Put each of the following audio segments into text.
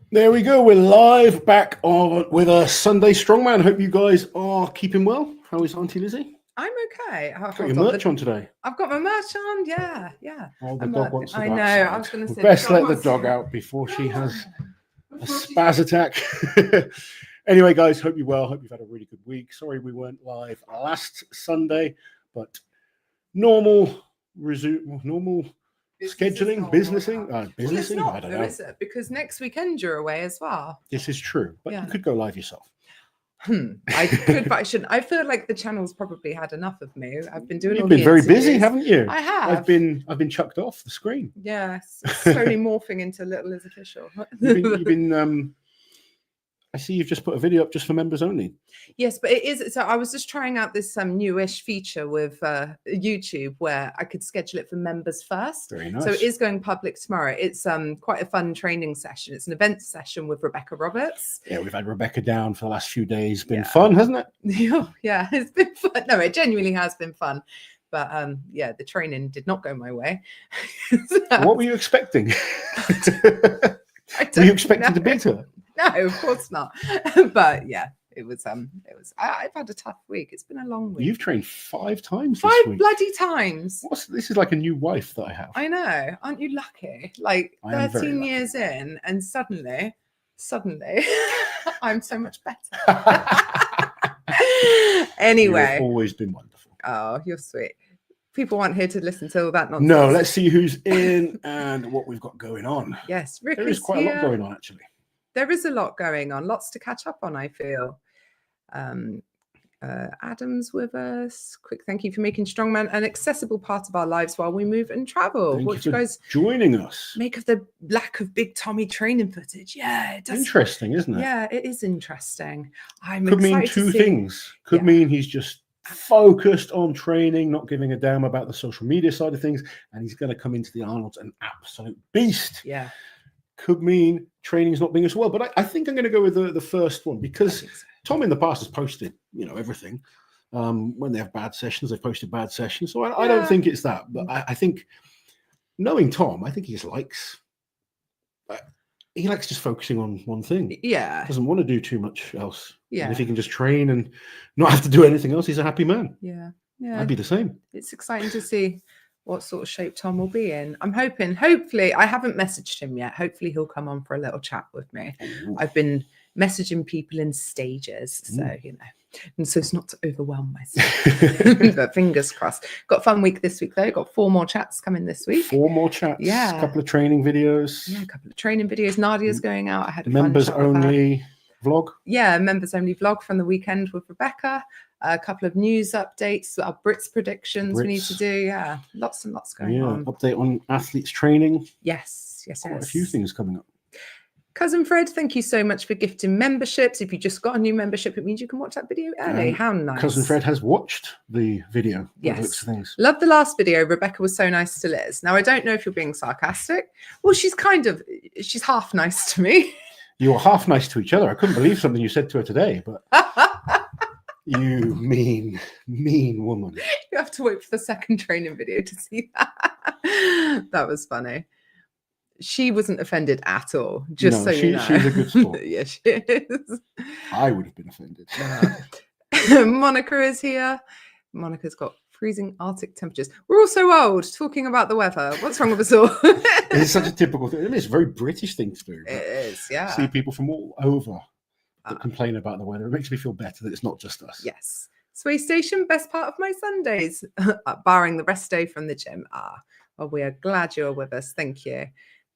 There we go. We're live back on with a Sunday Strongman. Hope you guys are keeping well. How is Auntie Lizzie? I'm okay. Got your merch on today. I've got my merch on. Yeah. Oh, the dog wants to go I know. outside. I was going to say. Best let the dog out before she has a spaz attack. Anyway, guys, hope you're well. Hope you've had a really good week. Sorry we weren't live last Sunday, but normal scheduling, businessing. I don't know. Is it? Because next weekend you're away as well. This is true, but you could go live yourself. I could, but I shouldn't. I feel like the channel's probably had enough of me. I've been doing. You've been very busy, haven't you? I have. I've been chucked off the screen. Yes, slowly morphing into Little Liz official. You've been I see you've just put a video up just for members only. Yes, but it is. So I was just trying out this newish feature with YouTube where I could schedule it for members first. Very nice. So it is going public tomorrow. It's quite a fun training session. It's an event session with Rebecca Roberts. Yeah, we've had Rebecca down for the last few days. Been fun, hasn't it? Yeah, it's been fun. No, it genuinely has been fun. But yeah, the training did not go my way. What were you expecting? Were you expecting to beat her? No, of course not. But yeah, it was. I've had a tough week. It's been a long week. You've trained 5 times. Five this week. Bloody times. This is like a new wife that I have. I know. Aren't you lucky? Like 13 years in, and suddenly, I'm so much better. Anyway, you've always been wonderful. Oh, you're sweet. People aren't here to listen to all that nonsense. No, let's see who's in and what we've got going on. Yes, Rick there is quite a lot going on, actually. There is a lot going on, lots to catch up on, I feel. Adam's with us. Quick thank you for making Strongman an accessible part of our lives while we move and travel. What you guys joining us make of the lack of Big Tommy training footage? Yeah, it does. Interesting, isn't it? Yeah, it is interesting. Could mean two things. Could mean he's just focused on training, not giving a damn about the social media side of things, and he's going to come into the Arnold's an absolute beast. Yeah. Could mean training's not being as well, but I think I'm going to go with the first one because Tom in the past has posted, everything. When they have bad sessions, they've posted bad sessions. So I don't think it's that, but I think knowing Tom, I think he just likes just focusing on one thing. Yeah, doesn't want to do too much else. Yeah, and if he can just train and not have to do anything else, he's a happy man. Yeah, I'd be the same. It's exciting to see what sort of shape Tom will be in. I'm hopefully, I haven't messaged him yet. Hopefully he'll come on for a little chat with me. Ooh. I've been messaging people in stages, so, and so it's not to overwhelm myself, but fingers crossed. Got a fun week this week, though. Got 4 more chats coming this week. 4 more chats. Yeah. A couple of training videos. Yeah, a couple of training videos. Nadia's going out. I had a members only vlog. Yeah, members only vlog from the weekend with Rebecca. A couple of news updates, our Brits predictions we need to do. Yeah, lots and lots going on. Update on athletes training. Yes. Quite a few things coming up. Cousin Fred, thank you so much for gifting memberships. If you just got a new membership, it means you can watch that video early. How nice. Cousin Fred has watched the video. Yes. Love the last video. Rebecca was so nice to Liz. Now, I don't know if you're being sarcastic. Well, she's half nice to me. You were half nice to each other. I couldn't believe something you said to her today, but... You mean woman. You have to wait for the second training video to see that. That was funny. She wasn't offended at all, you know. She's a good sport. Yeah, she is. I would have been offended. Monica is here. Monica's got freezing Arctic temperatures. We're all so old talking about the weather. What's wrong with us all? It's such a typical thing. It's a very British thing to do. It is, yeah. See people from all over that complain about the weather. It makes me feel better that it's not just us. Yes. Sway Station, best part of my Sundays, barring the rest day from the gym. Well, we are glad you're with us. Thank you.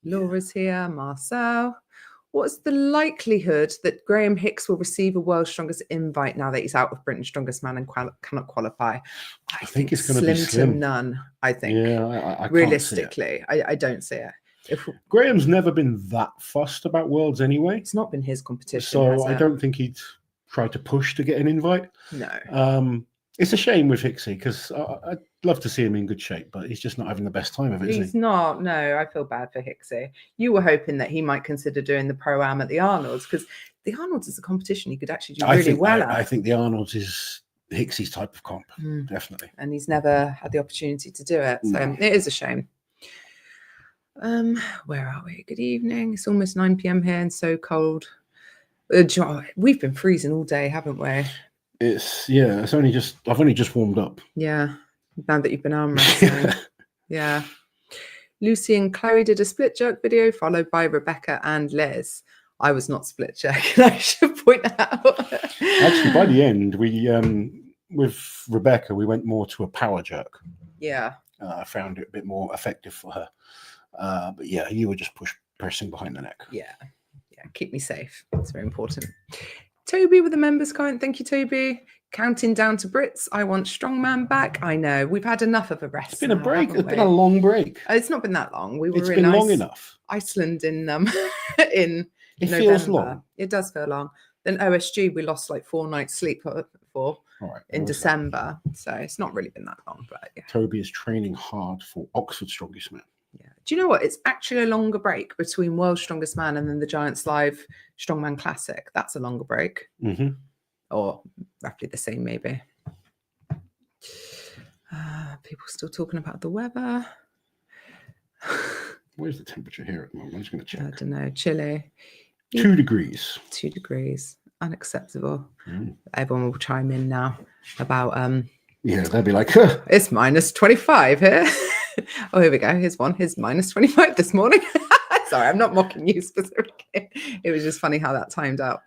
Laura's here. Marcel. What's the likelihood that Graham Hicks will receive a World's Strongest invite now that he's out of Britain's Strongest Man and cannot qualify? I think it's going to be slim to none. I think. Yeah, I realistically, I don't see it. Graham's never been that fussed about Worlds anyway. It's not been his competition. So I don't think he'd try to push to get an invite. No. It's a shame with Hicksy because I'd love to see him in good shape, but he's just not having the best time of it, is he? He's not. No, I feel bad for Hicksy. You were hoping that he might consider doing the Pro-Am at the Arnold's because the Arnold's is a competition he could actually do really well at. I think the Arnold's is Hicksy's type of comp, definitely. And he's never had the opportunity to do it. So it is a shame. Where are we? Good evening. It's almost 9 p.m. here and so cold. We've been freezing all day, haven't we? I've only just warmed up. Yeah. Now that you've been arm wrestling. Yeah. Lucy and Chloe did a split jerk video followed by Rebecca and Liz. I was not split jerking, I should point out. Actually, by the end, we with Rebecca, we went more to a power jerk. Yeah. I found it a bit more effective for her. But yeah, you were just pressing behind the neck. Yeah. Keep me safe. It's very important. Toby with the members comment. Thank you, Toby. Counting down to Brits. I want Strongman back. I know. We've had enough of a rest. It's been a break. It's been a long break. It's not been that long. It's been long enough. Iceland in in it November. Feels long. It does feel long. Then OSG, we lost like 4 nights sleep in December. So it's not really been that long. But yeah. Toby is training hard for Oxford Strongest Man. Yeah. Do you know what? It's actually a longer break between World's Strongest Man and then the Giants Live Strongman Classic. That's a longer break. Mm-hmm. Or roughly the same, maybe. People still talking about the weather. Where's the temperature here at the moment? I'm just going to check. I don't know. Chilly. 2 degrees. 2 degrees. Unacceptable. Everyone will chime in now about... yeah, they'll be like... It's minus 25 here. Oh, here we go. Here's one. Here's minus 25 this morning. Sorry, I'm not mocking you specifically. It was just funny how that timed out.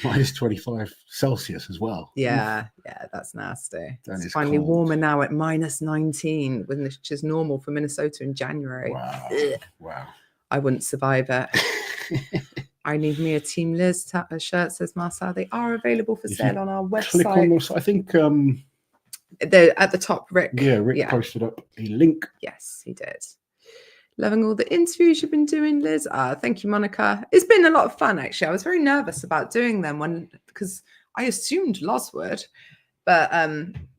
Minus 25 Celsius as well. Yeah, that's nasty. It's finally cold. Warmer now at minus 19, which is normal for Minnesota in January. Wow. I wouldn't survive it. I need me a Team Liz shirt, says Marcel. They are available for sale on our website. Click on this. I think... they're at the top, Rick. Yeah, Rick posted up a link. Yes, he did. Loving all the interviews you've been doing, Liz. Thank you, Monica. It's been a lot of fun, actually. I was very nervous about doing them because I assumed Loz would. But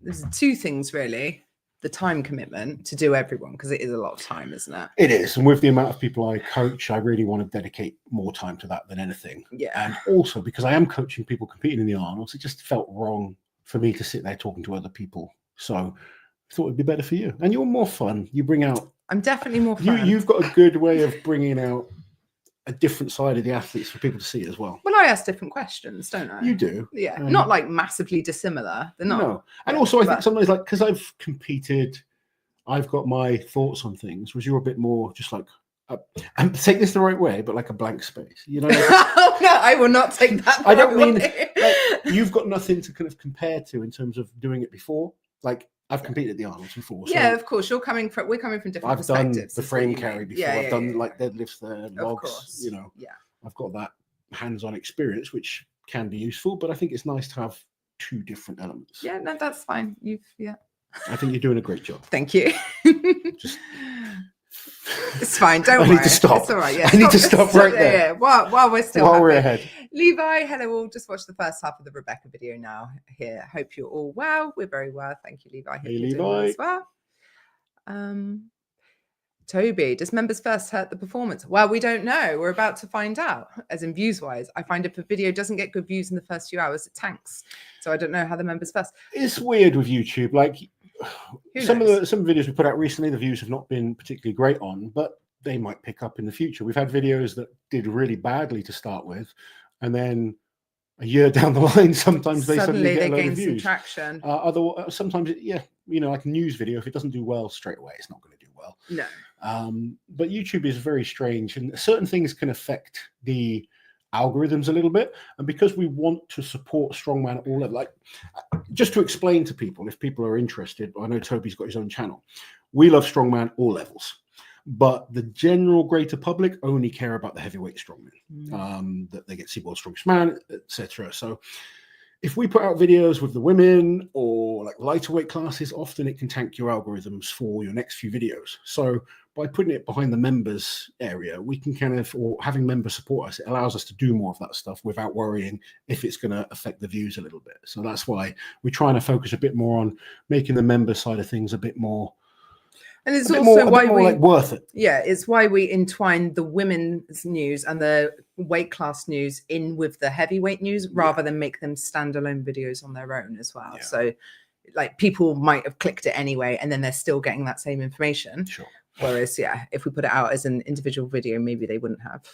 there's 2 things, really. The time commitment to do everyone, because it is a lot of time, isn't it? It is. And with the amount of people I coach, I really want to dedicate more time to that than anything. Yeah. And also, because I am coaching people competing in the Arnolds, it just felt wrong for me to sit there talking to other people. So I thought it'd be better for you. And you're more fun. You bring out... I'm definitely more fun. You've got a good way of bringing out a different side of the athletes for people to see as well. Well, I ask different questions, don't I? You do. Yeah. Not like massively dissimilar. They're not. No. And also, I think sometimes, like, because I've competed, I've got my thoughts on things, whereas you're a bit more just like, and take this the right way, but like a blank space, you know? Oh, no, I will not take that. I don't mean like, you've got nothing to kind of compare to in terms of doing it before. Like, I've competed at the Arnolds before. So yeah, of course. We're coming from different I've perspectives. done the frame carry before. Yeah, I've done like deadlifts there, logs, you know. Yeah. I've got that hands-on experience, which can be useful, but I think it's nice to have 2 different elements. Yeah, no, that's fine. I think you're doing a great job. Thank you. Just it's fine. Don't worry. I need to stop. It's all right. Yeah, I need to stop right there. Yeah. While we're ahead. Levi, hello. We'll just watch the first half of the Rebecca video now. Here. Hope you're all well. We're very well. Thank you, Levi. Hey, Levi. As well. Toby, does members first hurt the performance? Well, we don't know. We're about to find out. As in views wise, I find if a video doesn't get good views in the first few hours, it tanks. So I don't know how the members first. It's weird with YouTube. Like some videos we put out recently, the views have not been particularly great on, but they might pick up in the future. We've had videos that did really badly to start with, and then a year down the line, sometimes they suddenly get a load of views. Some traction. Sometimes, like a news video, if it doesn't do well straight away, it's not going to do well. No. But YouTube is very strange, and certain things can affect the algorithms a little bit. And because we want to support strongman at all levels, like just to explain to people, if people are interested, I know Toby's got his own channel. We love strongman all levels, but the general greater public only care about the heavyweight strongman, that they get see World's Strongest Man, etc. So if we put out videos with the women or like lighter weight classes, often it can tank your algorithms for your next few videos. So by putting it behind the members area, we can kind of, or having members support us, it allows us to do more of that stuff without worrying if it's going to affect the views a little bit. So that's why we're trying to focus a bit more on making the member side of things a bit more. And it's also why we like worth it. Yeah, it's why we entwine the women's news and the weight class news in with the heavyweight news rather than make them standalone videos on their own as well. Yeah. So like people might have clicked it anyway, and then they're still getting that same information Whereas, yeah, if we put it out as an individual video, maybe they wouldn't have.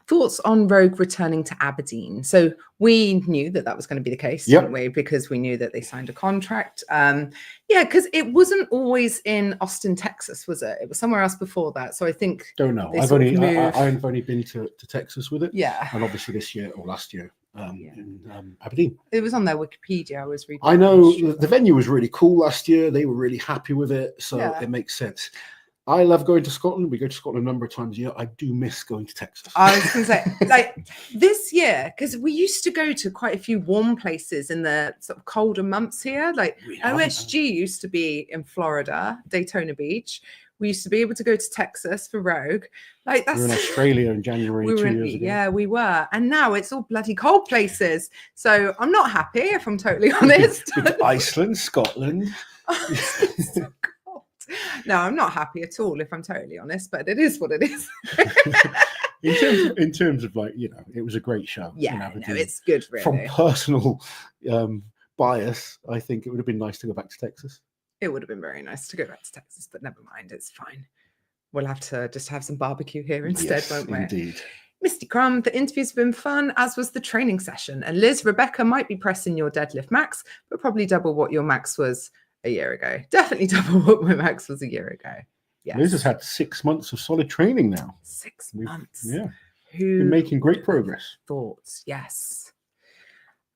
Thoughts on Rogue returning to Aberdeen? So we knew that was going to be the case, didn't we? Because we knew that they signed a contract. Yeah, because it wasn't always in Austin, Texas, was it? It was somewhere else before that. So I think don't know. I've only been to Texas with it. Yeah, and obviously this year or last year in Aberdeen. It was on their Wikipedia. I was reading. I know the venue was really cool last year. They were really happy with it, so it makes sense. I love going to Scotland. We go to Scotland a number of times a year. I do miss going to Texas. I was going to say, like this year, because we used to go to quite a few warm places in the sort of colder months here. Like OSG used to be in Florida, Daytona Beach. We used to be able to go to Texas for Rogue. Like that's we were in Australia in January 2 years ago. Yeah, we were. And now it's all bloody cold places. So I'm not happy, if I'm totally honest. Iceland, Scotland. No, I'm not happy at all, if I'm totally honest, but it is what it is. in terms of like, it was a great show. Yeah, no, it's good, really. From personal bias, I think it would have been nice to go back to Texas. It would have been very nice to go back to Texas, but never mind, it's fine. We'll have to just have some barbecue here instead, won't we? Indeed. Misty Crumb, the interviews have been fun, as was the training session. And Liz, Rebecca might be pressing your deadlift max, but probably double what your max was a year ago. Definitely double what my max was a year ago. Yes. Liz has had 6 months of solid training now. 6 months. Yeah. Been making great progress. Thoughts, yes.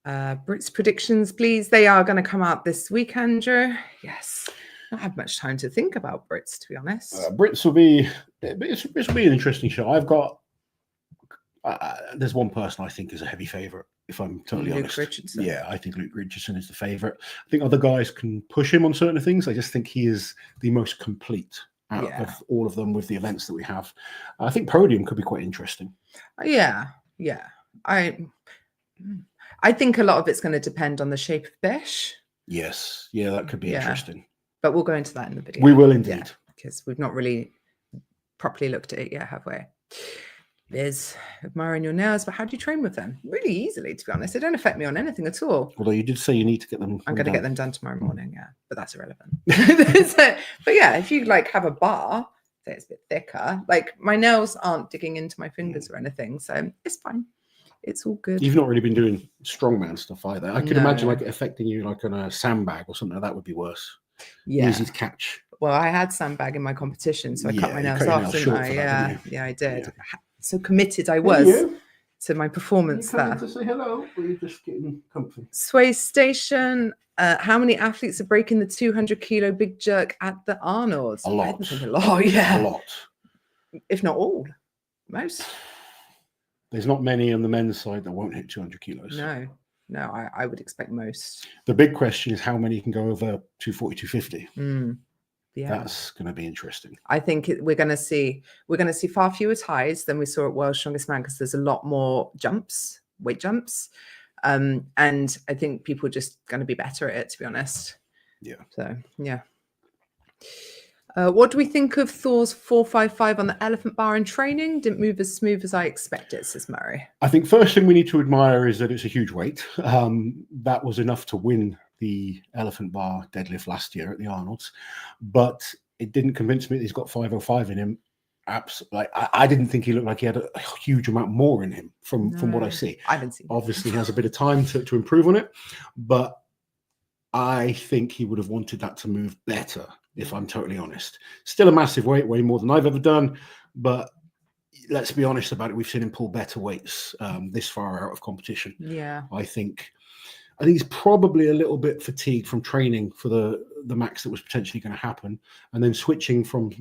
Brits predictions, please. They are going to come out this week, Andrew. Yes. Not had much time to think about Brits, to be honest. Brits will be an interesting show. I've got there's one person I think is a heavy favourite, if I'm totally honest. Richardson. Yeah, I think Luke Richardson is the favourite. I think other guys can push him on certain things. I just think he is the most complete out of all of them with the events that we have. I think podium could be quite interesting. Yeah. I think a lot of it's going to depend on the shape of Bish. Yes. Yeah, that could be interesting. But we'll go into that in the video. We will indeed. Because we've not really properly looked at it yet, have we? Liz, admiring your nails, but how do you train with them? Really easily, to be honest. They don't affect me on anything at all. Although you did say you need to get them. I'm going to get them done tomorrow morning, but that's irrelevant. But yeah, if you like have a bar, say it's a bit thicker, like my nails aren't digging into my fingers or anything, so it's fine. It's all good. You've not really been doing strongman stuff either. I can imagine like it affecting you like on a sandbag or something. That would be worse. Yeah. Easy to catch. Well, I had sandbag in my competition, so I cut my nails off, didn't I? Yeah, I did. Yeah. So committed I was to my performance there. To say hello, or you're just getting comfy? Sway Station. How many athletes are breaking the 200-kilo big jerk at the Arnold's? A lot. I think a lot, yeah. A lot. If not all. Most. There's not many on the men's side that won't hit 200 kilos. No, I would expect most. The big question is how many can go over 240, 250. Yeah, that's going to be interesting. I think we're going to see far fewer ties than we saw at World's Strongest Man, because there's a lot more weight jumps, and I think people are just going to be better at it, to be honest. Yeah. So yeah. What do we think of Thor's 455 on the elephant bar in training? Didn't move as smooth as I expected, says Murray. I think first thing we need to admire is that it's a huge weight. That was enough to win the elephant bar deadlift last year at the Arnold's, but it didn't convince me that he's got 505 in him. Absolutely, I didn't think he looked like he had a huge amount more in him from what I see. I haven't seen. Obviously, he has a bit of time to improve on it, but I think he would have wanted that to move better, if I'm totally honest. Still a massive weight, way more than I've ever done, but let's be honest about it. We've seen him pull better weights this far out of competition. Yeah, I think he's probably a little bit fatigued from training for the max that was potentially going to happen, and then switching from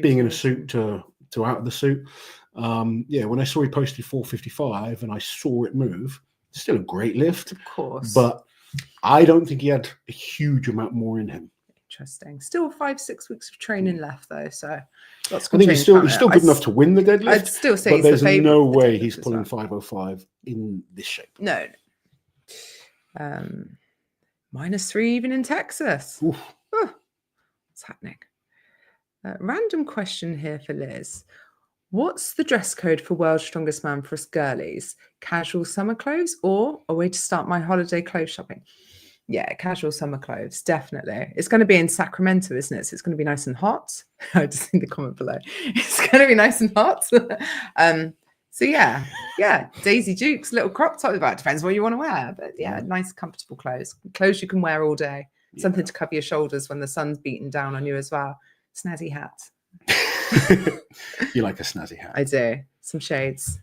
being in a suit to out of the suit. When I saw he posted 455 and I saw it move, still a great lift, of course, but I don't think he had a huge amount more in him. Interesting. Still 5-6 weeks of training left though, so I think he's still good enough to win the deadlift. I'd still say but he's there's no way he's well. pulling 505 in this shape. No. -3 even in Texas. Oof. Oh, what's happening? Random question here for Liz. What's the dress code for World's Strongest Man for us girlies? Casual summer clothes or a way to start my holiday clothes shopping? Yeah, casual summer clothes, definitely. It's going to be in Sacramento, isn't it? So it's going to be nice and hot. I just see the comment below. It's going to be nice and hot. So yeah, Daisy Dukes, little crop top. It depends what you want to wear, but yeah, nice, comfortable clothes you can wear all day. Something to cover your shoulders when the sun's beating down on you as well. Snazzy hat. You like a snazzy hat? I do. Some shades.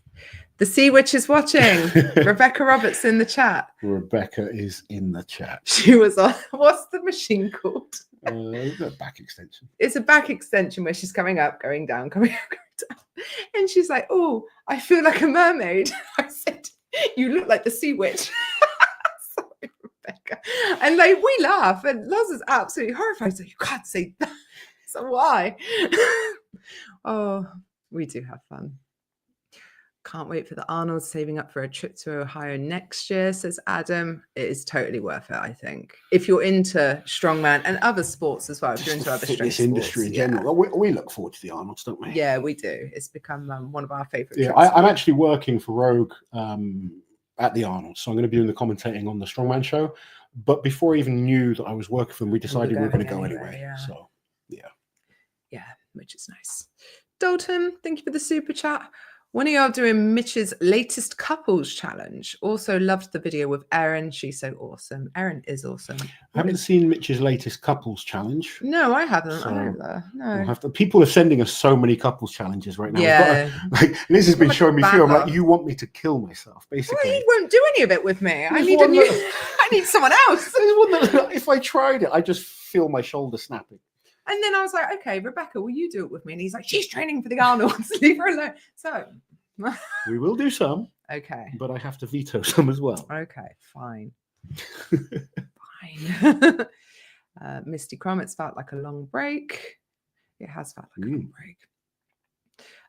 The Sea Witch is watching. Rebecca Roberts in the chat. Rebecca is in the chat. She was on. What's the machine called? It's a back extension. It's a back extension where she's coming up, going down, coming up, going down. And she's like, oh, I feel like a mermaid. I said, you look like the Sea Witch. Sorry, Rebecca. And like, we laugh. And Loz is absolutely horrified. So you can't say that. So why? Oh, we do have fun. Can't wait for the Arnold, saving up for a trip to Ohio next year, says Adam. It is totally worth it, I think. If you're into strongman and other sports as well, if you're into other fitness strength industry sports, in general. We look forward to the Arnolds, don't we? Yeah, we do. It's become one of our favorite. Yeah, I'm actually working for Rogue at the Arnold, so I'm going to be doing the commentating on the Strongman show. But before I even knew that I was working for them, we decided we were going to go anyway. Yeah. So yeah, which is nice. Dalton, thank you for the super chat. When are y'all doing Mitch's latest couples challenge? Also loved the video with Erin. She's so awesome. Erin is awesome. I haven't seen Mitch's latest couples challenge. No, I haven't. So either. No. People are sending us so many couples challenges right now. Yeah. Like Liz has been showing me through. I'm like, you want me to kill myself, basically. Well, he won't do any of it with me. I need a new. I need someone else. If I tried it, I just feel my shoulder snapping. And then I was like, okay, Rebecca, will you do it with me? And he's like, she's training for the Arnolds. Leave her alone. So we will do some. Okay. But I have to veto some as well. Okay, fine. Fine. Misty Crumb, it's felt like a long break. It has felt like a long break.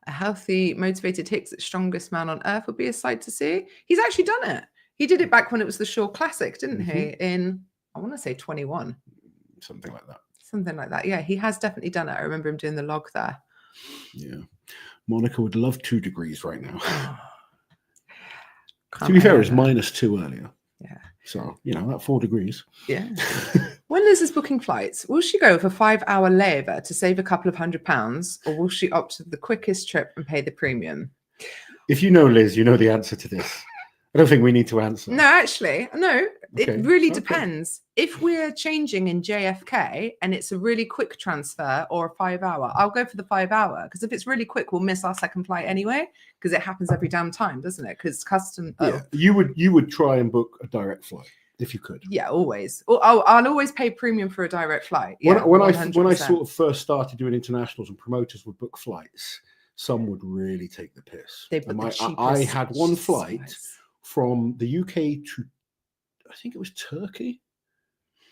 A healthy, motivated Hicks at strongest man on earth would be a sight to see. He's actually done it. He did it back when it was the Shaw Classic, didn't he? In, I want to say 21. Something like that. Something like that. Yeah, he has definitely done it. I remember him doing the log there. Yeah. Monica would love 2 degrees right now. To be fair, it's -2 earlier. Yeah. So, that 4 degrees. Yeah. When Liz is booking flights, will she go for a 5-hour layover to save a couple of £100s, or will she opt for the quickest trip and pay the premium? If you know Liz, you know the answer to this. I don't think we need to answer. No, actually, no. Okay. It really depends. If we're changing in JFK and it's a really quick transfer or a 5-hour, I'll go for the 5-hour, because if it's really quick, we'll miss our second flight anyway, because it happens every damn time, doesn't it? Because custom. Yeah. You would try and book a direct flight if you could. Yeah, always. I'll always pay premium for a direct flight. Yeah, when I sort of first started doing internationals and promoters would book flights, some would really take the piss. They book the cheapest, I had one flight flights from the UK to, I think it was Turkey.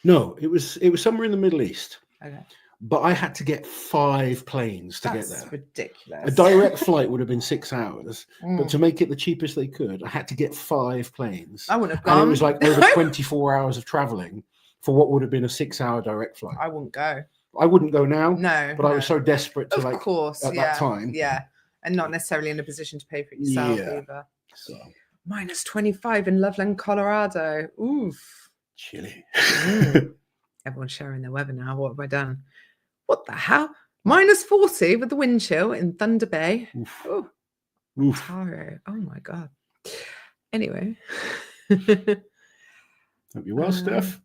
No, it was somewhere in the Middle East. Okay. But I had to get 5 planes to get there. That's ridiculous. A direct flight would have been 6 hours, but to make it the cheapest they could, I had to get 5 planes. I wouldn't have gone. And it was like over 24 hours of traveling for what would have been a 6-hour direct flight. I wouldn't go. I wouldn't go now. No. But I was so desperate to of course, at that time. Yeah. And not necessarily in a position to pay for it yourself either. So. -25 in Loveland, Colorado. Oof. Chilly. Everyone's sharing their weather now. What have I done? What the hell? -40 with the wind chill in Thunder Bay. Oof. Oh, Oof. Taro. Oh my God. Anyway. Hope you're well, Steph.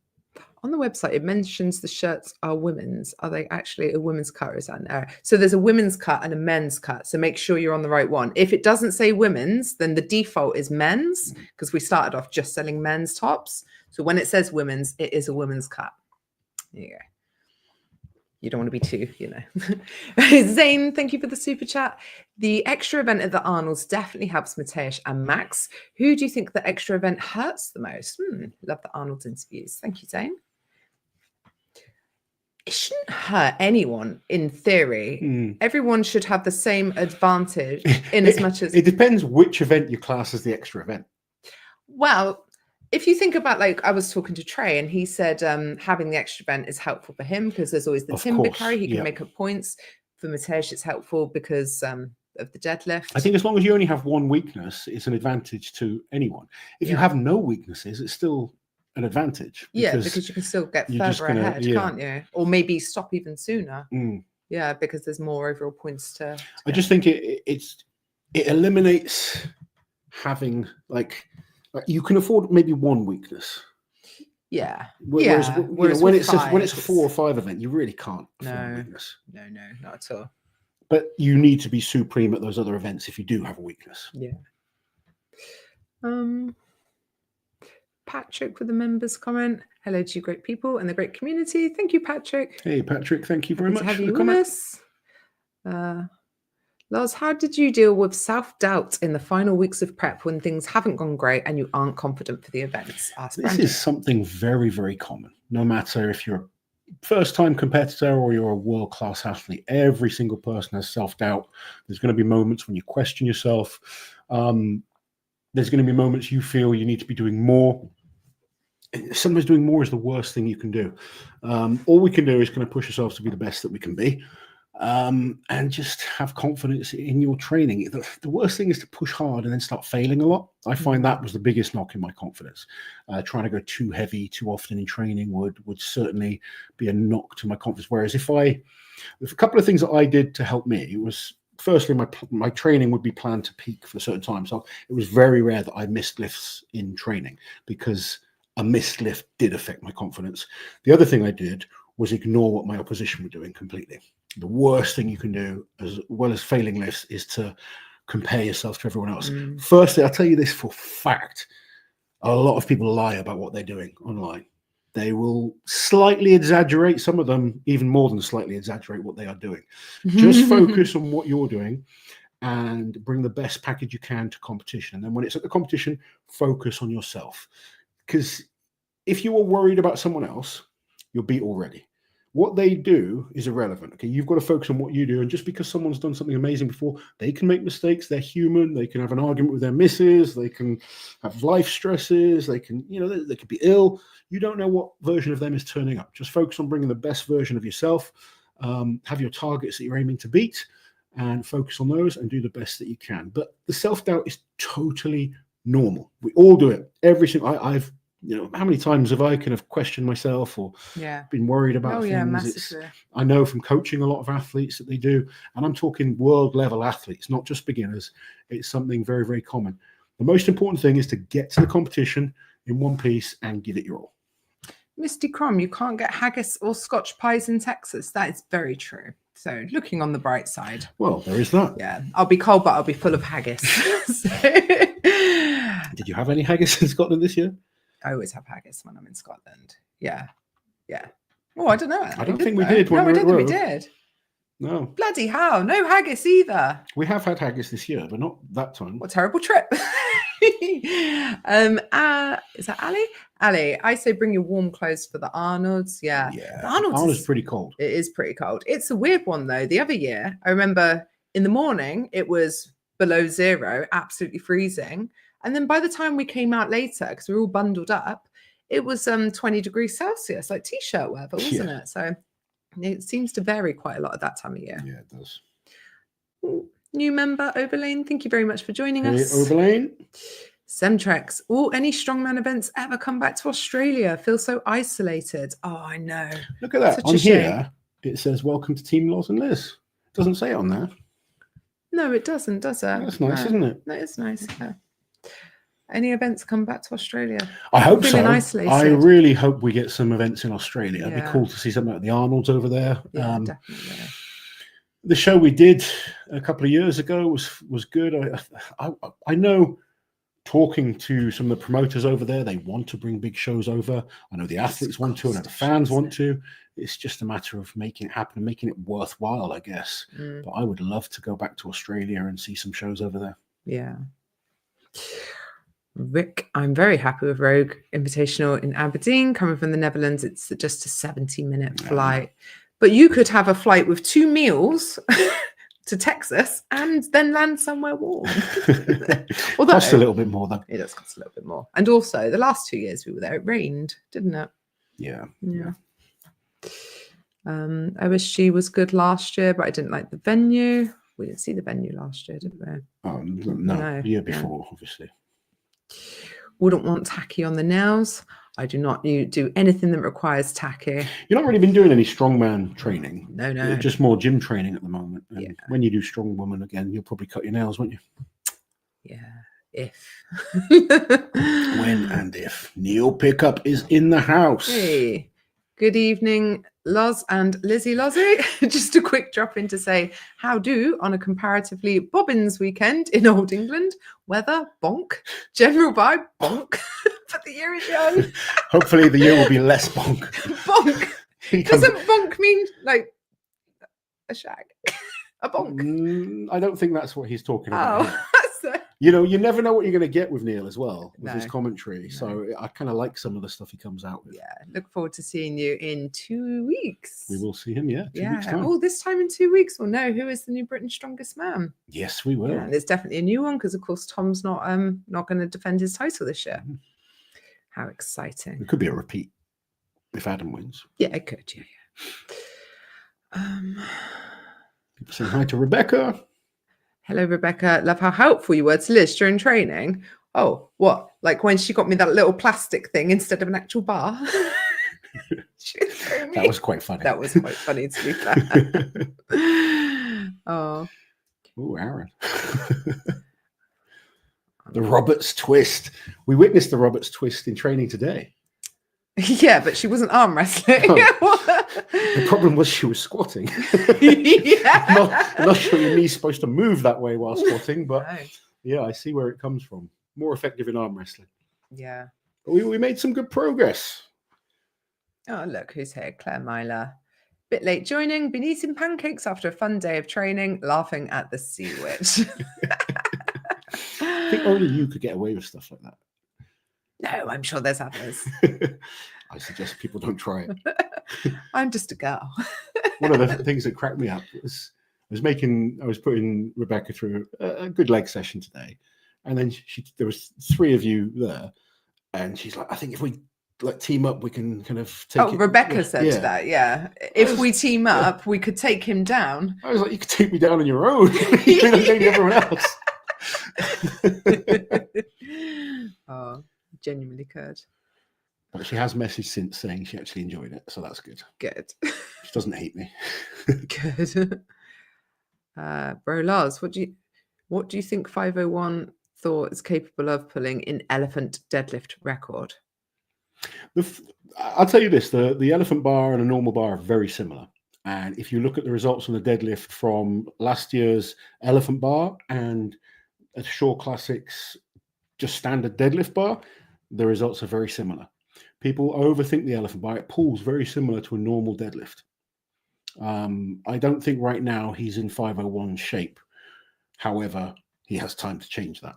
On the website, it mentions the shirts are women's. Are they actually a women's cut, or is that an error? So there's a women's cut and a men's cut. So make sure you're on the right one. If it doesn't say women's, then the default is men's, because we started off just selling men's tops. So when it says women's, it is a women's cut. There you go. You don't want to be too, Zane, thank you for the super chat. The extra event at the Arnold's definitely helps Mateusz and Max. Who do you think the extra event hurts the most? Love the Arnold's interviews. Thank you, Zane. It shouldn't hurt anyone in theory. Everyone should have the same advantage in as much as... It depends which event you class as the extra event. Well, if you think about, like, I was talking to Trey and he said having the extra event is helpful for him because there's always the timber carry. He can make up points. For Mateusz, it's helpful because of the deadlift. I think as long as you only have one weakness, it's an advantage to anyone. If you have no weaknesses, it's still an advantage. Because you can still get you're just further ahead, yeah. can't you? Or maybe stop even sooner. Mm. Yeah, because there's more overall points to I just think it eliminates having like you can afford maybe one weakness. Yeah. Whereas, yeah. you know, Whereas when with it's a five, 4 or 5 event, you really can't afford No. weakness. No, not at all. But you need to be supreme at those other events if you do have a weakness. Yeah. Patrick with the members comment. Hello to you great people and the great community. Thank you, Patrick. Hey, Patrick, thank you very much Happy to have for you the with comment. us. Loz, how did you deal with self-doubt in the final weeks of prep when things haven't gone great and you aren't confident for the events? Asked This Brandon. is something very, very common. No matter if you're a first-time competitor or you're a world-class athlete, every single person has self-doubt. There's going to be moments when you question yourself. There's going to be moments you feel you need to be doing more. Sometimes doing more is the worst thing you can do. All we can do is kind of push ourselves to be the best that we can be. And just have confidence in your training. The worst thing is to push hard and then start failing a lot. I find that was the biggest knock in my confidence. Trying to go too heavy too often in training would certainly be a knock to my confidence. Whereas if a couple of things that I did to help me, it was firstly my training would be planned to peak for a certain time. So it was very rare that I missed lifts in training because a missed lift did affect my confidence. The other thing I did was ignore what my opposition were doing completely. The worst thing you can do, as well as failing lifts, is to compare yourself to everyone else. Firstly, I'll tell you this for fact. A lot of people lie about what they're doing online. They will slightly exaggerate, some of them even more than slightly exaggerate what they are doing. Just focus on what you're doing and bring the best package you can to competition. And then when it's at the competition, focus on yourself. Because if you are worried about someone else, you're beat already. What they do is irrelevant. Okay, you've got to focus on what you do. And just because someone's done something amazing before, they can make mistakes. They're human. They can have an argument with their missus. They can have life stresses. They can, they could be ill. You don't know what version of them is turning up. Just focus on bringing the best version of yourself. Have your targets that you're aiming to beat and focus on those and do the best that you can. But the self-doubt is totally normal. We all do it. I've how many times have I kind of questioned myself or been worried about things? Yeah, massively. I know from coaching a lot of athletes that they do, and I'm talking world level athletes, not just beginners. It's something very, very common. The most important thing is to get to the competition in one piece and give it your all. Misty Crom, you can't get haggis or Scotch pies in Texas. That is very true. So looking on the bright side. Well, there is that. Yeah, I'll be cold, but I'll be full of haggis. Did you have any haggis in Scotland this year? I always have haggis when I'm in Scotland. Yeah. Oh, I don't know. I don't think we did. No, I don't think we did. No. Bloody hell. No haggis either. We have had haggis this year, but not that time. What a terrible trip. Is that Ali? Ali, I say bring your warm clothes for the Arnolds. Yeah. The Arnold's pretty cold. It is pretty cold. It's a weird one though. The other year, I remember in the morning, it was below 0, absolutely freezing. And then by the time we came out later, because we were all bundled up, it was 20 degrees Celsius, like t-shirt weather, wasn't it? So it seems to vary quite a lot at that time of year. Yeah, it does. Ooh, new member, Overlane, thank you very much for joining us. Overlane. Semtrex, any strongman events ever come back to Australia? Feel so isolated. Oh, I know. Look at that. Such on a shame. here, it says, welcome to Team Loz and Liz. It doesn't say it on there. No, it doesn't, does it? That's nice, isn't it? That is nice, yeah. Any events come back to Australia? I hope so. Isolated. I really hope we get some events in Australia. It'd be Yeah. cool to see something like the Arnolds over there. Yeah, definitely. The show we did a couple of years ago was good. I know, talking to some of the promoters over there, they want to bring big shows over. I know the athletes want to, I know the fans want to. It's just a matter of making it happen and making it worthwhile, I guess. But I would love to go back to Australia and see some shows over there. Yeah. Rick, I'm very happy with Rogue Invitational in Aberdeen. Coming from the Netherlands, it's just a 70-minute flight. But you could have a flight with 2 meals to Texas and then land somewhere warm. Although cost a little bit more, though. It does cost a little bit more. And also, the last 2 years we were there, it rained, didn't it? Yeah. OSG was good last year, but I didn't like the venue. We didn't see the venue last year, did we? No, the year before, obviously. Wouldn't want tacky on the nails. I do not do anything that requires tacky. You're not really been doing any strongman training. No. Just more gym training at the moment. And Yeah. when you do strongwoman again, you'll probably cut your nails, won't you? Yeah, if. When and if. Neil Pickup is in the house. Hey, good evening, Loz and Lizzie Lozzy. Just a quick drop in to say how do on a comparatively bobbins weekend in Old England. Weather, bonk. General vibe, bonk. But the year is young. Hopefully the year will be less bonk. Bonk. Doesn't bonk mean like a shag? A bonk? I don't think that's what he's talking about. Oh, You know, you never know what you're going to get with Neil as well, with his No. commentary. No. So I kind of like some of the stuff he comes out with. Yeah, look forward to seeing you in 2 weeks. We will see him, 2 weeks' Yeah. time. Oh, this time in 2 weeks, we'll know who is the new Britain's Strongest Man. Yes, we will. Yeah, and there's definitely a new one because, of course, Tom's not going to defend his title this year. Mhm. How exciting! It could be a repeat if Adam wins. Yeah, it could. Yeah. People saying hi to Rebecca. Hello, Rebecca. Love how helpful you were to Liz during training. Oh, what? Like when she got me that little plastic thing instead of an actual bar? That was quite funny. That was quite funny, to be fair. Oh. Oh, Aaron. The Roberts twist. We witnessed the Roberts twist in training today. Yeah, but she wasn't arm wrestling. Oh. The problem was she was squatting. Yeah. I'm not sure your knee's supposed to move that way while squatting, but No. yeah, I see where it comes from. More effective in arm wrestling. Yeah. But we made some good progress. Oh, look who's here. Claire Myler. Bit late joining. Been eating pancakes after a fun day of training, laughing at the sea witch. I think only you could get away with stuff like that. No, I'm sure there's others. I suggest people don't try it. I'm just a girl. One of the things that cracked me up was I was putting Rebecca through a good leg session today, and then there was 3 of you there, and she's like, I think if we like team up, we can kind of take it. Rebecca said that, yeah. If we team up, we could take him down. I was like, you could take me down on your own. You don't need everyone else. Oh, genuinely could. But she has messaged since saying she actually enjoyed it, so that's good. Good. She doesn't hate me. Good. Bro Lars, what do you think 501 thought is capable of pulling in elephant deadlift record? I'll tell you this, the elephant bar and a normal bar are very similar. And if you look at the results on the deadlift from last year's elephant bar and a Shaw Classics just standard deadlift bar, the results are very similar. People overthink the elephant bar. It pulls very similar to a normal deadlift. I don't think right now he's in 501 shape. However, he has time to change that.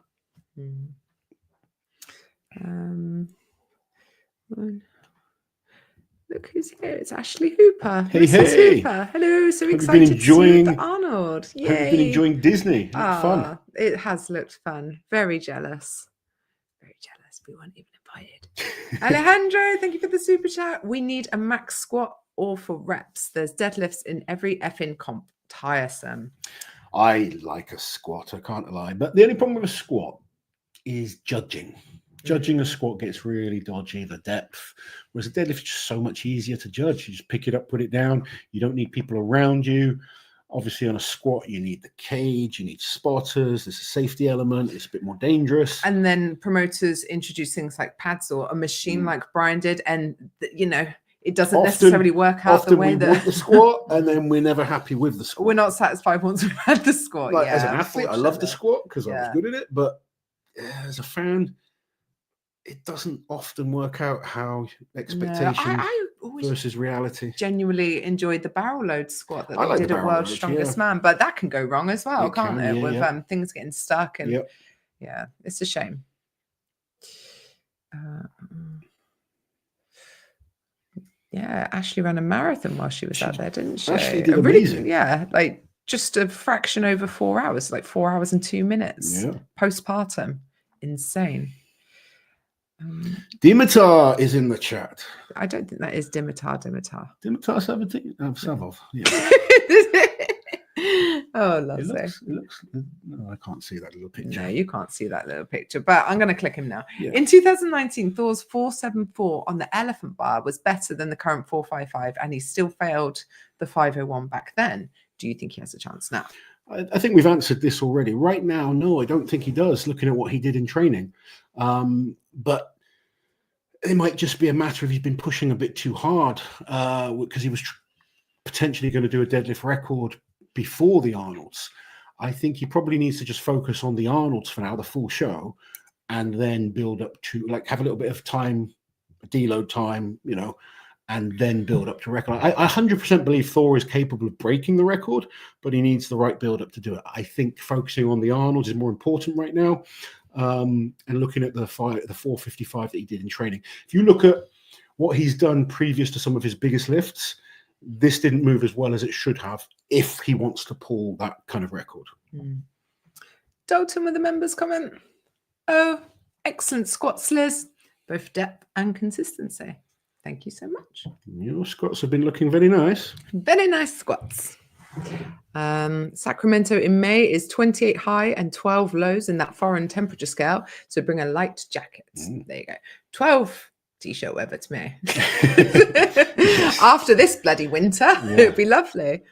Look who's here. It's Ashley Hooper. Hey, hey. Hooper. Hello. So Have you excited been enjoying, to see Arnold. Yay. Have you been enjoying Disney? Fun. It has looked fun. Very jealous. Very jealous. We weren't even invited. Alejandro, thank you for the super chat. We need a max squat or for reps. There's deadlifts in every effing comp. Tiresome. I like a squat, I can't lie. But the only problem with a squat is judging. Judging a squat gets really dodgy, the depth. Whereas a deadlift is just so much easier to judge. You just pick it up, put it down. You don't need people around you. Obviously, on a squat, you need the cage, you need spotters. There's a safety element. It's a bit more dangerous. And then promoters introduce things like pads or a machine like Brian did. And, it doesn't necessarily work out the way we want the squat, and then we're never happy with the squat. We're not satisfied once we've had the squat. Like, as an athlete, I love the squat because I was good at it. But as a fan, it doesn't often work out how expectations I versus reality. Genuinely enjoyed the barrel load squat that they did at World's Strongest Man, but that can go wrong as well, can't it? With things getting stuck and yeah, it's a shame. Yeah, Ashley ran a marathon while she was out there, didn't she? Ashley did amazing. Yeah, like just a fraction over 4 hours, like 4 hours and 2 minutes. Yeah. Postpartum. Insane. Dimitar is in the chat. I don't think that is Dimitar. Dimitar 17? Savov. Yeah. Oh, It lovely. looks. No, I can't see that little picture. No, you can't see that little picture, but I'm going to click him now. Yeah. In 2019, Thor's 474 on the elephant bar was better than the current 455, and he still failed the 501 back then. Do you think he has a chance now? I think we've answered this already. Right now, no, I don't think he does, looking at what he did in training. But it might just be a matter of he's been pushing a bit too hard because he was potentially going to do a deadlift record before the Arnolds. I think he probably needs to just focus on the Arnolds for now, the full show, and then build up to, like, have a little bit of time, deload time, you know, and then build up to record. I 100% believe Thor is capable of breaking the record, but he needs the right build up to do it. I think focusing on the Arnolds is more important right now. And looking at the 455 that he did in training. If you look at what he's done previous to some of his biggest lifts, this didn't move as well as it should have if he wants to pull that kind of record. Dalton with the members comment. Oh, excellent squats, Liz. Both depth and consistency. Thank you so much. Your squats have been looking very nice. Very nice squats. Sacramento in May is 28 high and 12 lows in that foreign temperature scale. So bring a light jacket. There you go. 12 t-shirt weather to me. After this bloody winter, it would be lovely.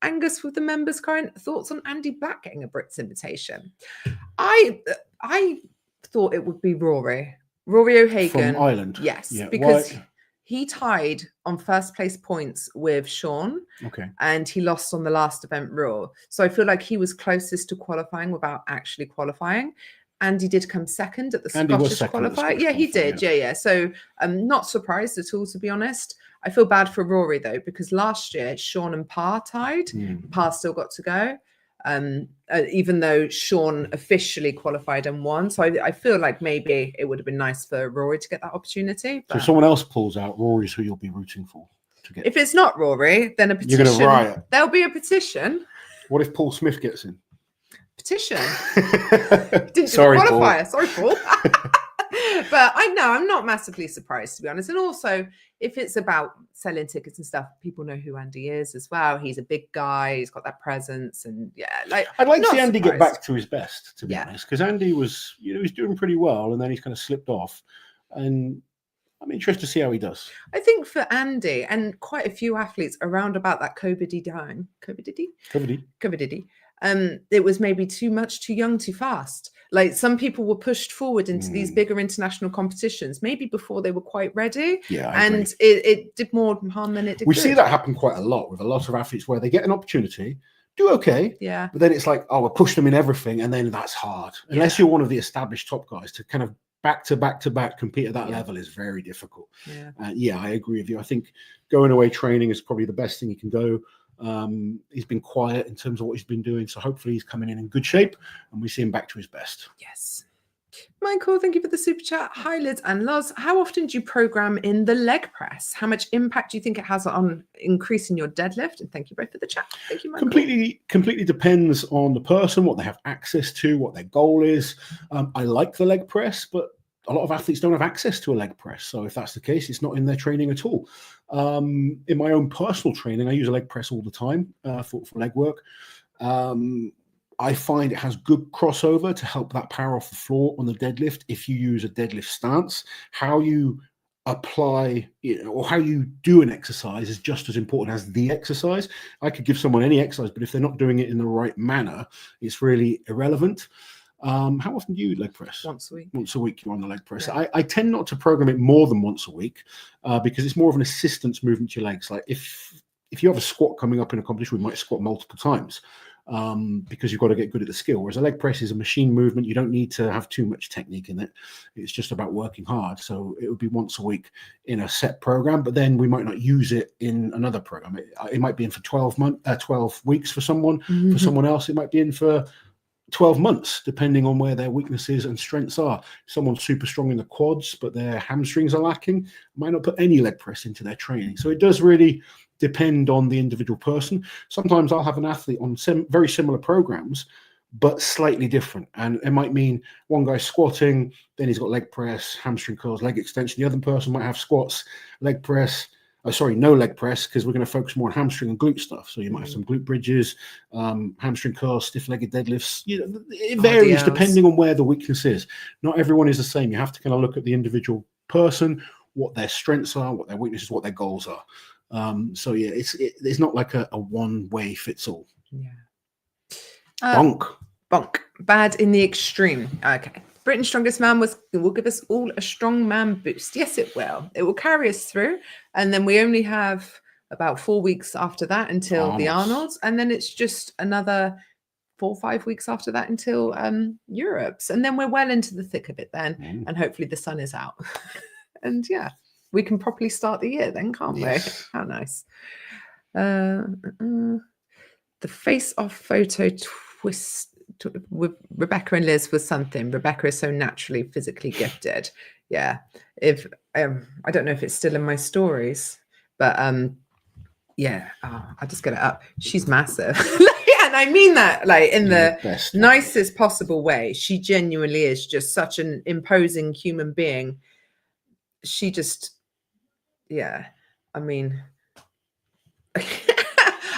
Angus with the members current thoughts on Andy Black getting a Brits invitation. I thought it would be Rory O'Hagan From Ireland. Yes, Yeah. because Why? he tied on first place points with Sean. Okay. And he lost on the last event Raw. So I feel like he was closest to qualifying without actually qualifying. Andy did come second at the Scottish qualifier. Yeah, he did. Yeah. So I'm not surprised at all, to be honest. I feel bad for Rory, though, because last year Sean and Parr tied. Parr still got to go, even though Sean officially qualified and won. So I feel like maybe it would have been nice for Rory to get that opportunity. So if someone else pulls out, Rory's who you'll be rooting for to get. If it's not Rory, then a petition. You're going to riot. There'll be a petition. What if Paul Smith gets in? Petition. Didn't Sorry, qualify. Paul. Sorry, Paul. But I know I'm not massively surprised, to be honest. And also, if it's about selling tickets and stuff, people know who Andy is as well. He's a big guy. He's got that presence, and like I'd like to see Andy get back to his best, to be honest, because Andy was, he's doing pretty well, and then he's kind of slipped off, and I'm interested to see how he does. I think for Andy and quite a few athletes around about that COVID time, it was maybe too much, too young, too fast. Like some people were pushed forward into these bigger international competitions, maybe before they were quite ready. Yeah, and it did more harm than it did. We see that happen quite a lot with a lot of athletes where they get an opportunity, do okay, but then it's like, oh, we'll push them in everything, and then that's hard. Unless you're one of the established top guys, to kind of back to back compete at that level is very difficult. I agree with you. I think going away training is probably the best thing he can do. He's been quiet in terms of what he's been doing, so hopefully he's coming in good shape and we see him back to his best. Yes. Michael, thank you for the super chat. Hi, Liz and Loz. How often do you program in the leg press? How much impact do you think it has on increasing your deadlift? And thank you both for the chat. Thank you, Michael. Completely depends on the person, what they have access to, what their goal is. I like the leg press, but a lot of athletes don't have access to a leg press. So if that's the case, it's not in their training at all. In my own personal training, I use a leg press all the time for leg work. I find it has good crossover to help that power off the floor on the deadlift. If you use a deadlift stance, how you apply or how you do an exercise is just as important as the exercise. I could give someone any exercise, but if they're not doing it in the right manner, it's really irrelevant. How often do you leg press? Once a week. Once a week you're on the leg press. Yeah. I tend not to program it more than once a week because it's more of an assistance movement to your legs. Like if you have a squat coming up in a competition, we might squat multiple times because you've got to get good at the skill. Whereas a leg press is a machine movement. You don't need to have too much technique in it. It's just about working hard. So it would be once a week in a set program, but then we might not use it in another program. It might be in for 12 weeks for someone. For someone else, it might be in for 12 months, depending on where their weaknesses and strengths are. Someone's super strong in the quads, but their hamstrings are lacking, might not put any leg press into their training. So it does really depend on the individual person. Sometimes I'll have an athlete on very similar programs, but slightly different. And it might mean one guy's squatting, then he's got leg press, hamstring curls, leg extension. The other person might have squats, leg press, no leg press, because we're going to focus more on hamstring and glute stuff. So you might have some glute bridges, hamstring curls, stiff-legged deadlifts. It varies RDLs. depending on where the weakness is. Not everyone is the same. You have to kind of look at the individual person, what their strengths are, what their weaknesses, what their goals are. So yeah, it's not like a one-way fits all. Yeah. Bonk. Bad in the extreme. Okay. Britain's Strongest Man will give us all a strong man boost. Yes, it will. It will carry us through. And then we only have about 4 weeks after that until the Arnolds. And then it's just another 4 or 5 weeks after that until Europe's. And then we're well into the thick of it then. And hopefully the sun is out. And yeah, we can properly start the year then, can't we? How nice. The face-off photo twist with Rebecca and Liz was something. Rebecca is so naturally physically gifted. Yeah. If I don't know if it's still in my stories, but yeah, I'll just get it up. She's massive. And I mean that like in the nicest possible way. She genuinely is just such an imposing human being. She just, yeah, I mean,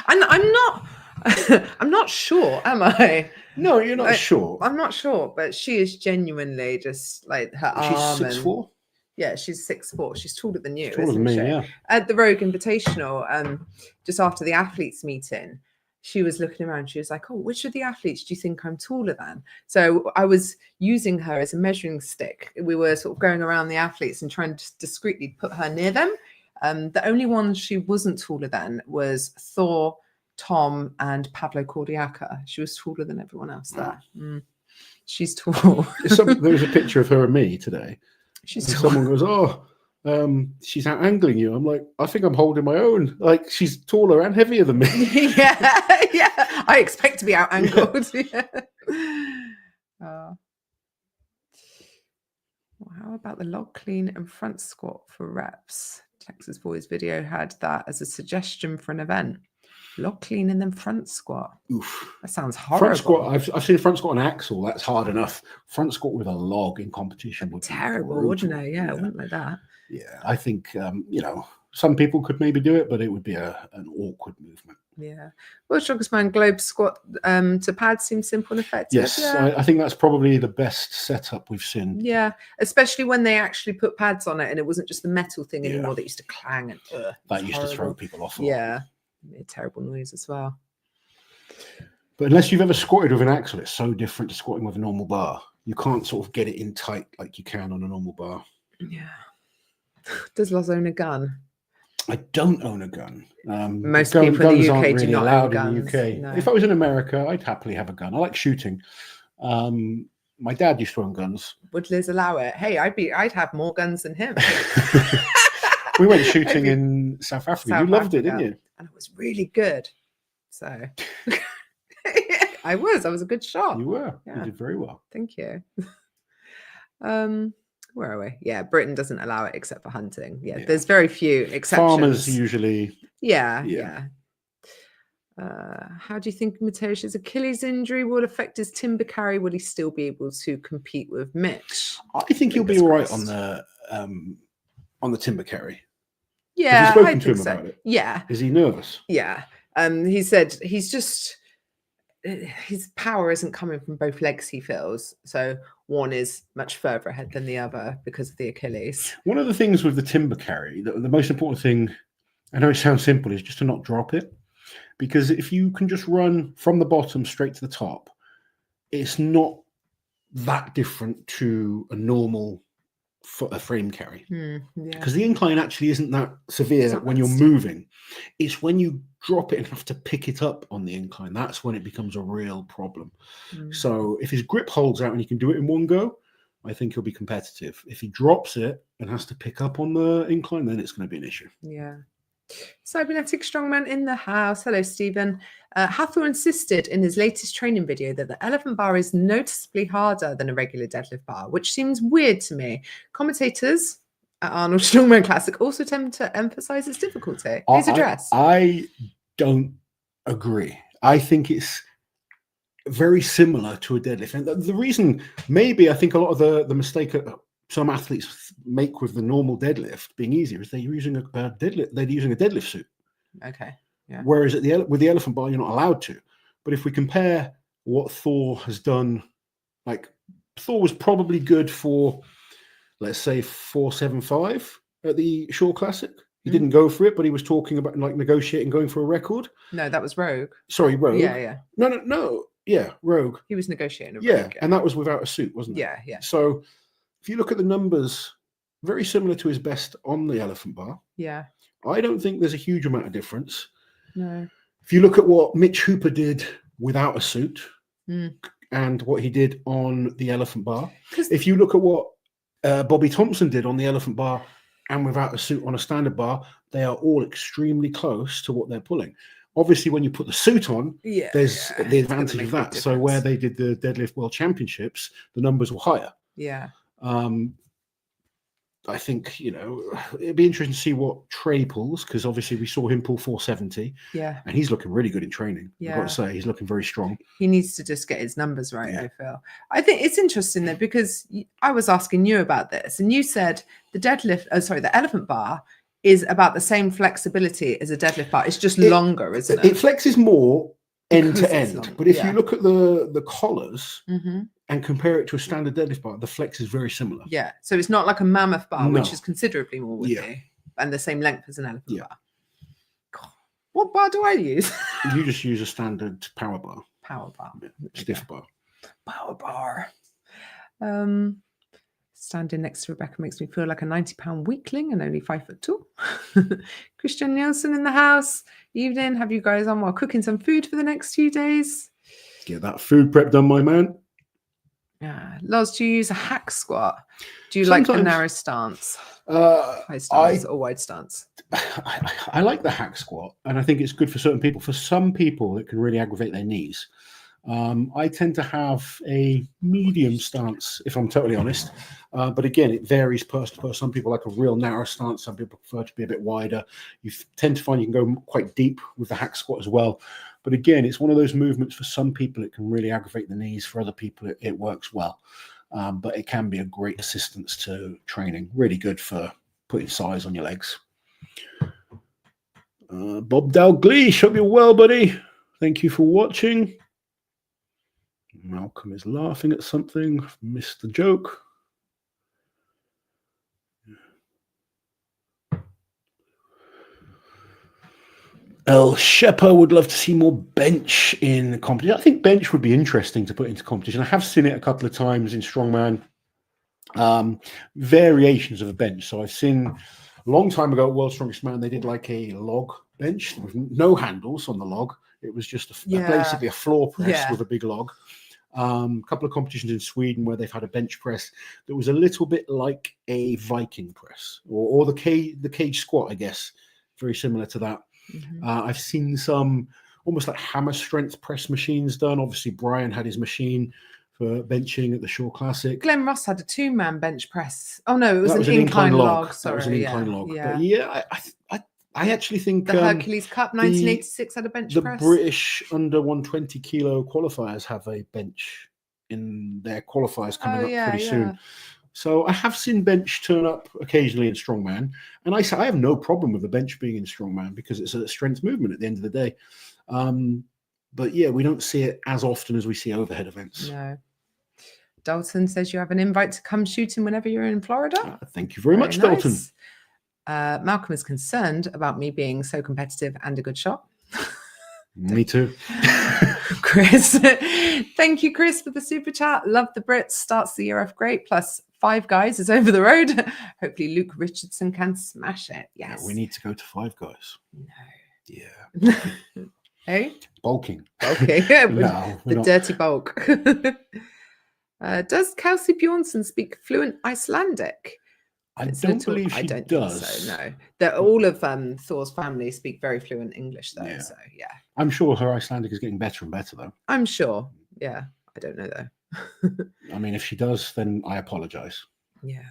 I'm not sure, am I? No, you're not sure. I'm not sure, but she is genuinely just like her arm. She's 6'4". Yeah, she's 6'4". She's taller than you, taller than me, yeah. At the Rogue Invitational, just after the athletes meeting, she was looking around. She was like, "Oh, which of the athletes do you think I'm taller than?" So I was using her as a measuring stick. We were sort of going around the athletes and trying to discreetly put her near them. The only one she wasn't taller than was Thor, Tom, and Pablo Cordiaca. She was taller than everyone else there. She's tall. There was a picture of her and me today. Someone goes, "Oh, she's out angling you." I'm like, I think I'm holding my own. Like, she's taller and heavier than me. yeah. I expect to be out angled. Yeah. Well, how about the log clean and front squat for reps? Texas Boys video had that as a suggestion for an event. Log clean and then front squat. Oof. That sounds horrible. Front squat, I've seen front squat and axle. That's hard enough. Front squat with a log in competition would be terrible, wouldn't it? Yeah, it wouldn't like that. Yeah, I think some people could maybe do it, but it would be an awkward movement. Yeah. Well, Strongest Man globe squat to pad seems simple and effective. Yes, yeah. I think that's probably the best setup we've seen. Yeah, especially when they actually put pads on it and it wasn't just the metal thing anymore that used to clang and that used to throw people off. Yeah, a terrible noise as well. But unless you've ever squatted with an axle, it's so different to squatting with a normal bar. You can't sort of get it in tight like you can on a normal bar. Yeah. Does Loz own a gun? I don't own a gun. Most people in the UK do not own guns. In the UK. No. If I was in America, I'd happily have a gun. I like shooting. My dad used to own guns. Would Liz allow it? Hey, I'd have more guns than him. We went shooting in South Africa. You loved it, didn't you? And it was really good. So I was a good shot. You were. Yeah. You did very well. Thank you. Where are we? Yeah, Britain doesn't allow it except for hunting. Yeah, there's very few exceptions. Farmers usually. Yeah. How do you think Mateusz's Achilles injury will affect his timber carry? Will he still be able to compete with Mitch? I think he'll be all right on the timber carry. Yeah, have you spoken to him about it? Yeah. Is he nervous? Yeah. He said his power isn't coming from both legs, he feels. So one is much further ahead than the other because of the Achilles. One of the things with the timber carry, the most important thing, I know it sounds simple, is just to not drop it. Because if you can just run from the bottom straight to the top, it's not that different to a normal frame carry. Because the incline actually isn't that severe when you're moving. It's when you drop it and have to pick it up on the incline, that's when it becomes a real problem. So if his grip holds out and he can do it in one go, I think he'll be competitive. If he drops it and has to pick up on the incline, then it's going to be an issue. Yeah. Cybernetic Strongman in the house. Hello, Stephen. Hathor insisted in his latest training video that the elephant bar is noticeably harder than a regular deadlift bar, which seems weird to me. Commentators at Arnold Strongman Classic also tend to emphasize its difficulty. Please address. I don't agree. I think it's very similar to a deadlift. And the reason, maybe I think a lot of the mistake some athletes make with the normal deadlift being easier is they're using a deadlift. They're using a deadlift suit. Okay. Yeah. Whereas with the elephant bar, you're not allowed to. But if we compare what Thor has done, like Thor was probably good for, let's say, 475 at the Shore Classic. He didn't go for it, but he was talking about like negotiating going for a record. No, that was Rogue. Sorry, Rogue. Yeah. No. Yeah, Rogue. He was negotiating a Rogue. Yeah, and that was without a suit, wasn't it? Yeah. So if you look at the numbers, very similar to his best on the elephant bar. Yeah. I don't think there's a huge amount of difference. No. If you look at what Mitch Hooper did without a suit and what he did on the elephant bar, if you look at what Bobby Thompson did on the elephant bar and without a suit on a standard bar, they are all extremely close to what they're pulling. Obviously, when you put the suit on, there's the advantage of that. So where they did the Deadlift World Championships, the numbers were higher. Yeah. I think, it'd be interesting to see what Trey pulls, because obviously we saw him pull 470. Yeah. And he's looking really good in training. Yeah. I've got to say, he's looking very strong. He needs to just get his numbers right, I feel. I think it's interesting though, because I was asking you about this and you said the elephant bar is about the same flexibility as a deadlift bar. It's just longer, isn't it? It flexes more end to end. Long. But if you look at the collars and compare it to a standard deadlift bar, the flex is very similar. Yeah. So it's not like a mammoth bar, which is considerably more woody and the same length as an elephant bar. God, what bar do I use? You just use a standard power bar. Power bar. Stiff bar. Power bar. Standing next to Rebecca makes me feel like a 90-pound weakling and only 5'2". Christian Nielsen in the house. Evening. Have you guys on while cooking some food for the next few days? Get that food prep done, my man. Yeah. Loz, do you use a hack squat? Do you like a narrow stance? High stance or wide stance? I like the hack squat, and I think it's good for certain people. For some people, it can really aggravate their knees. I tend to have a medium stance, if I'm totally honest. But again, it varies person to person. Some people like a real narrow stance. Some people prefer to be a bit wider. You tend to find you can go quite deep with the hack squat as well. But again, it's one of those movements for some people, it can really aggravate the knees. For other people, it works well. But it can be a great assistance to training. Really good for putting size on your legs. Bob Dalgleish, hope you're well, buddy. Thank you for watching. Malcolm is laughing at something. Missed the joke. El Shepper would love to see more bench in competition. I think bench would be interesting to put into competition. I have seen it a couple of times in Strongman. Variations of a bench. So I've seen a long time ago at World's Strongest Man, they did like a log bench with no handles on the log. It was just basically a floor press with a big log. A couple of competitions in Sweden where they've had a bench press that was a little bit like a Viking press or the cage squat, I guess, very similar to that. I've seen some almost like hammer strength press machines done. Obviously, Brian had his machine for benching at the Shore Classic. Glenn Ross had a 2-man bench press. Oh no, it was an incline log. Sorry, that was an incline log. Yeah. But I actually think the Hercules Cup 1986 had a bench press. The British under 120 kilo qualifiers have a bench in their qualifiers coming up pretty soon. So I have seen bench turn up occasionally in Strongman, and I have no problem with the bench being in Strongman because it's a strength movement at the end of the day. But yeah, we don't see it as often as we see overhead events. No. Dalton says you have an invite to come shooting whenever you're in Florida. Thank you very much, nice. Dalton. Malcolm is concerned about me being so competitive and a good shot. Me too. Chris, thank you, Chris, for the super chat. Love the Brits. Starts the year off great. Plus 5 Guys is over the road. Hopefully Luke Richardson can smash it. Yes. Yeah, we need to go to 5 Guys. No. Yeah. Hey? Bulking. Okay. No, the dirty bulk. Does Kelsey Bjornsson speak fluent Icelandic? I don't believe she does. Think so, no. That all of Thor's family speak very fluent English, though. Yeah. So, yeah. I'm sure her Icelandic is getting better and better, though. I'm sure. Yeah. I don't know, though. I mean, if she does, then I apologize. Yeah.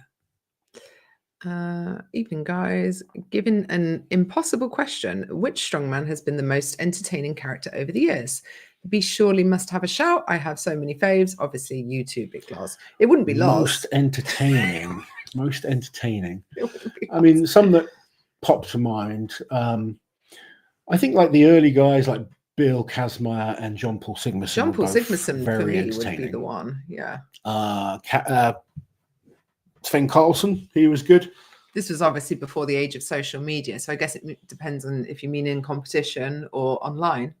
Evening, guys. Given an impossible question, which strongman has been the most entertaining character over the years? Be surely must have a shout. I have so many faves. Obviously, you too, Big Loz. It wouldn't be Loz. Most entertaining. Most entertaining. It wouldn't be I mean, some that pop to mind. I think like the early guys like Bill Kazmaier and John Paul Sigmarsson. John Paul Sigmarsson for very me would be the one. Yeah. Sven Carlson, he was good. This was obviously before the age of social media, so I guess it depends on if you mean in competition or online.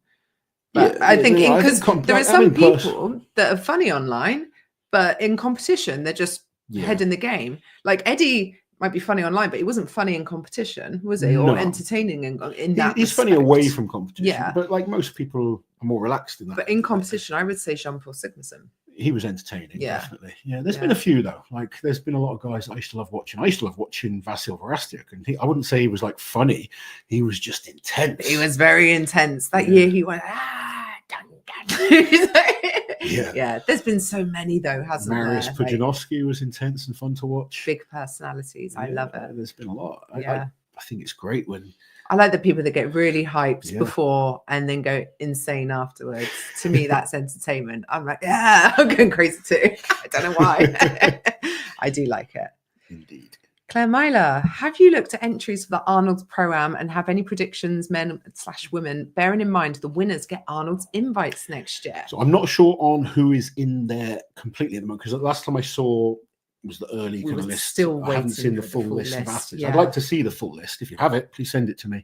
But Yeah, I think no, because there are some people that are funny online, but in competition they're just head in the game. Like Eddie might be funny online, but he wasn't funny in competition, was he? Or entertaining in that. He's funny away from competition. Yeah, but like most people are more relaxed in that. But in competition, I would say Jean Paul Sigmarsson. He was entertaining, yeah. Definitely. Yeah, there's been a few though. Like there's been a lot of guys that I used to love watching. I used to love watching Vasil Varastiuk, and I wouldn't say he was like funny. He was just intense. He was very intense. That year he went, yeah. There's been so many though, hasn't Mariusz there? Pudzianowski was intense and fun to watch. Big personalities. I love it. There's been a lot. Yeah. I think it's great when I like the people that get really hyped before and then go insane afterwards. To me, that's entertainment. I'm like, yeah, I'm going crazy too. I don't know why. I do like it. Indeed. Claire Myler, have you looked at entries for the Arnold's Pro-Am and have any predictions, men/women, bearing in mind the winners get Arnold's invites next year? So I'm not sure on who is in there completely at the moment, because the last time I saw was the early kind of list. I haven't seen the full list of athletes. I'd like to see the full list. If you have it, please send it to me.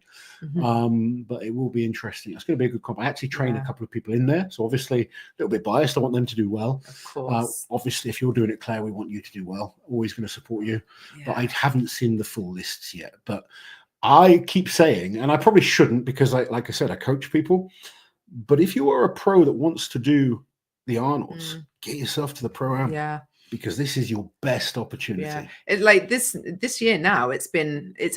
But it will be interesting. It's going to be a good comp. I actually train a couple of people in there, so obviously a little bit biased. I want them to do well. Of course. Obviously, if you're doing it, Claire, we want you to do well. Always going to support you. But I haven't seen the full lists yet. But I keep saying, and I probably shouldn't, because like I said, I coach people. But if you are a pro that wants to do the Arnolds, get yourself to the Pro-Am. Yeah. Because this is your best opportunity. Yeah, like this year now, it's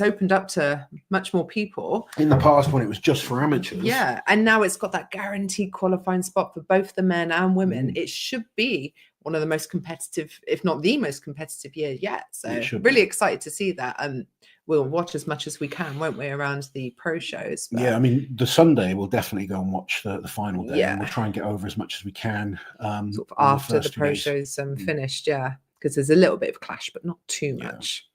opened up to much more people. In the past, when it was just for amateurs. Yeah, and now it's got that guaranteed qualifying spot for both the men and women. It should be one of the most competitive, if not the most competitive year yet. So really excited to see that. And we'll watch as much as we can, won't we, around the pro shows? But yeah, I mean, the Sunday we'll definitely go and watch the final day. And we'll try and get over as much as we can. Sort of after the pro shows finished, because there's a little bit of clash, but not too much.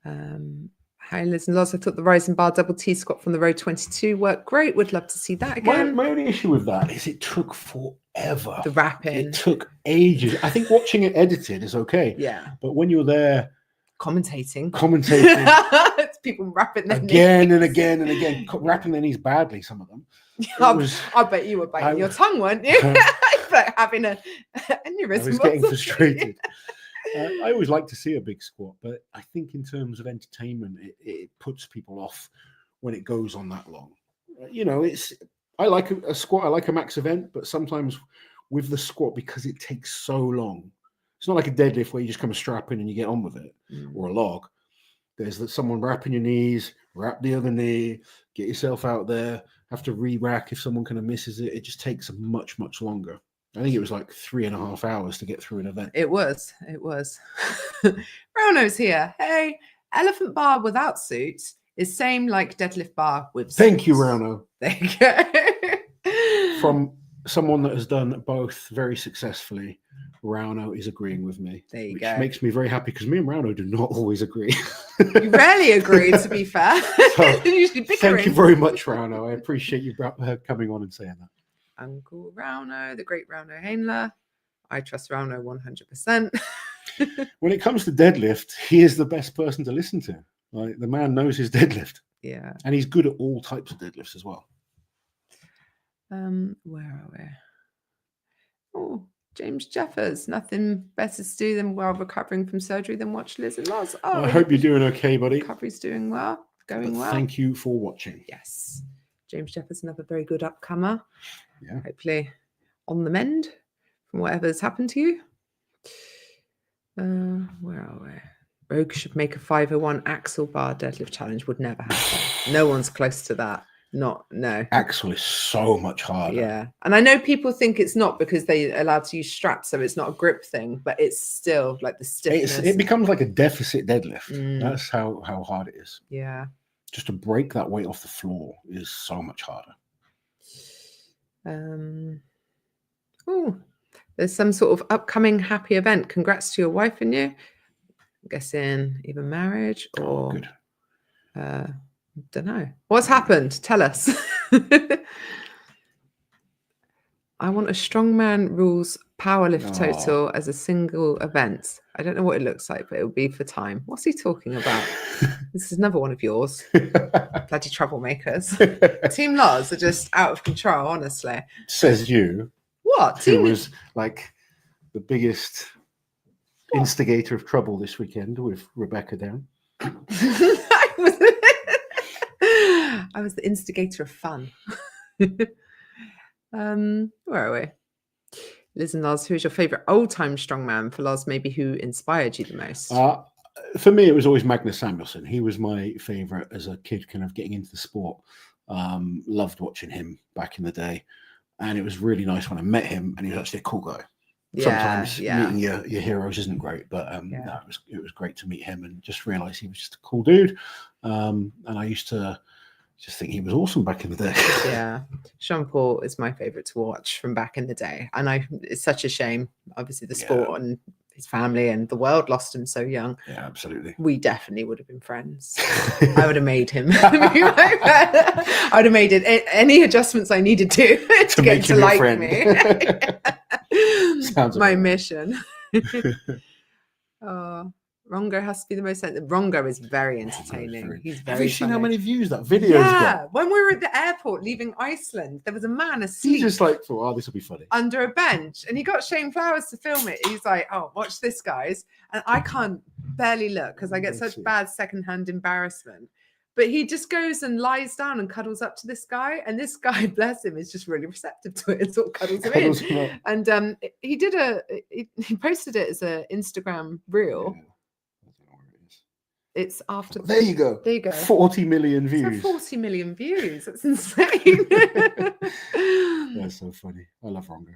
Hi, Liz and Loz. I thought the rising bar double T squat from the row 22 worked great. Would love to see that again. My only issue with that is it took forever. The wrapping. It took ages. I think watching it edited is okay. Yeah. But when you're there commentating, it's people wrapping their again knees. and again and again, wrapping their knees badly, some of them. I bet you were biting your tongue, weren't you? Like having an aneurysm. I was getting frustrated. I always like to see a big squat, but I think in terms of entertainment, it puts people off when it goes on that long. You know, I like a squat, I like a max event, but sometimes with the squat, because it takes so long, it's not like a deadlift where you just come a strap in and you get on with it, or a log. There's someone wrapping your knees, wrap the other knee, get yourself out there, have to re-rack if someone kind of misses it. It just takes much, much longer. I think it was like 3.5 hours to get through an event. It was. Rono's here. Hey, elephant bar without suits is same like deadlift bar with suits. Thank you, Rono. There you go. From someone that has done both very successfully, Rauno is agreeing with me. There you which go. Makes me very happy, because me and Rauno do not always agree. You rarely agree, to be fair. So, usually bickering. Thank you very much, Rauno. I appreciate you coming on and saying that. Uncle Rauno, the great Rauno Hainler. I trust Rauno 100%. When it comes to deadlift, he is the best person to listen to. Like, the man knows his deadlift. Yeah. And he's good at all types of deadlifts as well. Where are we? Oh, James Jeffers. Nothing better to do than while recovering from surgery than watch Liz and Loz. Oh, I hope you're doing okay, buddy. Recovery's doing well. Going well. Thank you for watching. Yes. James Jeffers, another very good upcomer. Yeah. Hopefully on the mend from whatever's happened to you. Where are we? Rogue should make a 501 axle bar deadlift challenge. Would never happen. No one's close to that. No. Axle is so much harder. Yeah. And I know people think it's not because they're allowed to use straps, so it's not a grip thing, but it's still like the stiffness. It becomes like a deficit deadlift. That's how hard it is. Yeah. Just to break that weight off the floor is so much harder. Oh, there's some sort of upcoming happy event. Congrats to your wife and you. I'm guessing either marriage or good. don't know. What's happened? Tell us. I want a strongman rules powerlift total as a single event. I don't know what it looks like, but it'll be for time. What's he talking about? This is another one of yours. Bloody troublemakers. Team Loz are just out of control, honestly. Says you. What? Who was like the biggest instigator of trouble this weekend with Rebecca down. I was the instigator of fun. Where are we? Liz and Loz, who's your favourite old-time strongman? For Loz, maybe who inspired you the most? For me, it was always Magnus Samuelsson. He was my favourite as a kid, kind of getting into the sport. Loved watching him back in the day. And it was really nice when I met him, and he was actually a cool guy. Sometimes meeting your heroes isn't great, but no, it was great to meet him and just realize he was just a cool dude. And I used to just think he was awesome back in the day. Yeah, Sean Paul is my favorite to watch from back in the day, and it's such a shame. Obviously, the sport and his family and the world lost him so young. Yeah, absolutely. We definitely would have been friends. I would have made him. I would have made it any adjustments I needed to get to like me. Sounds my mission. Rongo has to be the most. Rongo is very entertaining. He's very. Have you seen funny. how many views that video has got? When we were at the airport leaving Iceland, there was a man asleep. He's just like, oh, this will be funny. Under a bench, and he got Shane Flowers to film it. He's like, oh, watch this, guys. And I can't barely look because I get such bad secondhand embarrassment. But he just goes and lies down and cuddles up to this guy. And this guy, bless him, is just really receptive to it and sort of cuddles him in. And he posted it as an Instagram reel. Yeah. It's after. There you go. 40 million views. 40 million views. That's insane. That's so funny. I love Rongo.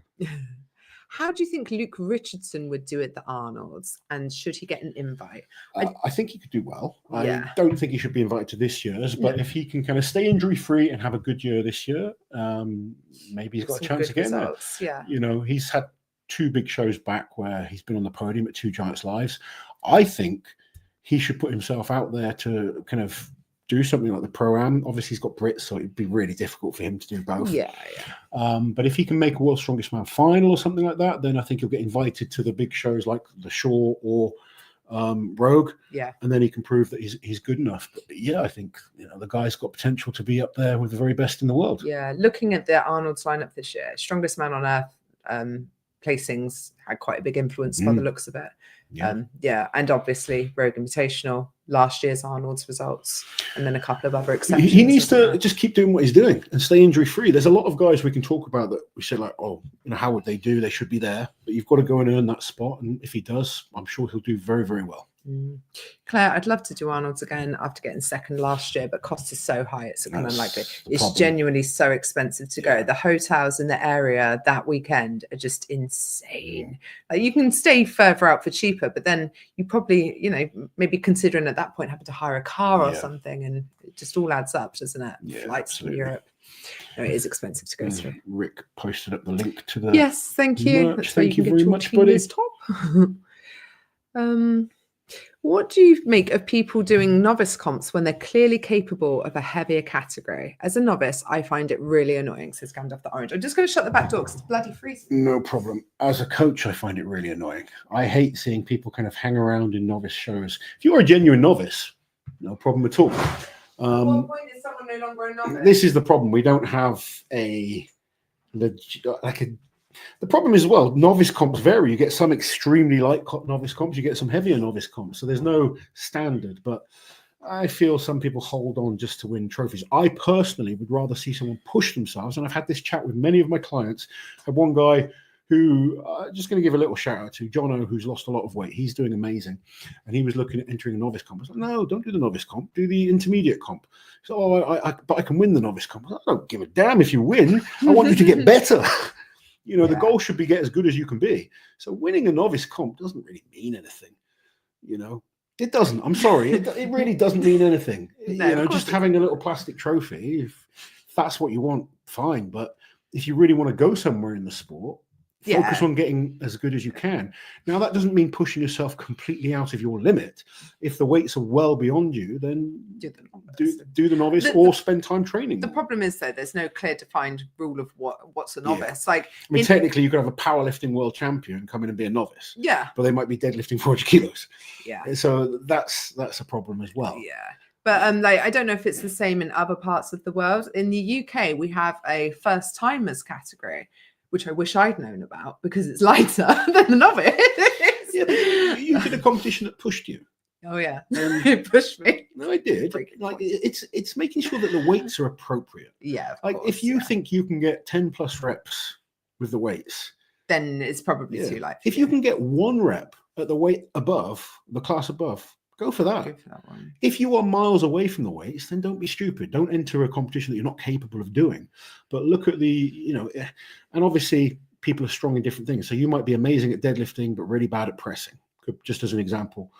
How do you think Luke Richardson would do at the Arnolds? And should he get an invite? I think he could do well. I don't think he should be invited to this year's, but if he can kind of stay injury free and have a good year this year, maybe he's got a chance again. Yeah. You know, he's had 2 big shows back where he's been on the podium at 2 Giants Lives. I think he should put himself out there to kind of do something like the Pro-Am. Obviously, he's got Brits, so it'd be really difficult for him to do both. Yeah. But if he can make a World's Strongest Man final or something like that, then I think he'll get invited to the big shows like the Shore or Rogue. Yeah. And then he can prove that he's good enough. But yeah, I think the guy's got potential to be up there with the very best in the world. Yeah. Looking at the Arnold's lineup this year, Strongest Man on Earth placings had quite a big influence by the looks of it. Yeah. And obviously Rogue Invitational, last year's Arnold's results, and then a couple of other exceptions. He needs to just keep doing what he's doing and stay injury free. There's a lot of guys we can talk about that we say like, oh, how would they do? They should be there, but you've got to go and earn that spot. And if he does, I'm sure he'll do very, very well. Claire, I'd love to do Arnold's again after getting second last year, but cost is so high, it's kind of unlikely. It's genuinely so expensive to go. The hotels in the area that weekend are just insane. Like, you can stay further out for cheaper, but then you probably, maybe considering at that point having to hire a car or something, and it just all adds up, doesn't it? Yeah, flights absolutely. from Europe. No, it is expensive to go through. Rick posted up the link to the yes, thank you. Merch. That's thank you where very can much, get your buddy. top. What do you make of people doing novice comps when they're clearly capable of a heavier category? As a novice, I find it really annoying, says Gandalf the Orange. I'm just going to shut the back door because it's bloody freezing. No problem. As a coach, I find it really annoying. I hate seeing people kind of hang around in novice shows. If you're a genuine novice, no problem at all. At what point is someone no longer a novice? This is the problem. We don't have the problem is, well, novice comps vary. You get some extremely light novice comps, you get some heavier novice comps. So there's no standard, but I feel some people hold on just to win trophies. I personally would rather see someone push themselves. And I've had this chat with many of my clients. I had one guy who, just going to give a little shout out to, Jono, who's lost a lot of weight. He's doing amazing. And he was looking at entering a novice comp. I was like, no, don't do the novice comp. Do the intermediate comp. So, but I can win the novice comp. I don't give a damn if you win. I want you to get better. The goal should be get as good as you can be. So winning a novice comp doesn't really mean anything. It doesn't. I'm sorry. It really doesn't mean anything. No, just having a little plastic trophy, if that's what you want, fine. But if you really want to go somewhere in the sport, focus on getting as good as you can. Now, that doesn't mean pushing yourself completely out of your limit. If the weights are well beyond you, then do the novice or spend time training. The problem is, though, there's no clear defined rule of what's a novice. Like, I mean, technically, you could have a powerlifting world champion come in and be a novice. Yeah. But they might be deadlifting 400 kilos. Yeah. So that's a problem as well. Yeah. But like, I don't know if it's the same in other parts of the world. In the UK, we have a first timers category, which I wish I'd known about because it's lighter than the novice. Yeah, but you did a competition that pushed you. Oh yeah, it pushed me. No, I did. Like, it's making sure that the weights are appropriate. Yeah, like course, if you think you can get 10 plus reps with the weights, then it's probably too light. If you can get 1 rep at the weight above, the class above, go for that. Go for that one. If you are miles away from the weights, then don't be stupid. Don't enter a competition that you're not capable of doing. But look at and obviously people are strong in different things. So you might be amazing at deadlifting, but really bad at pressing, just as an example.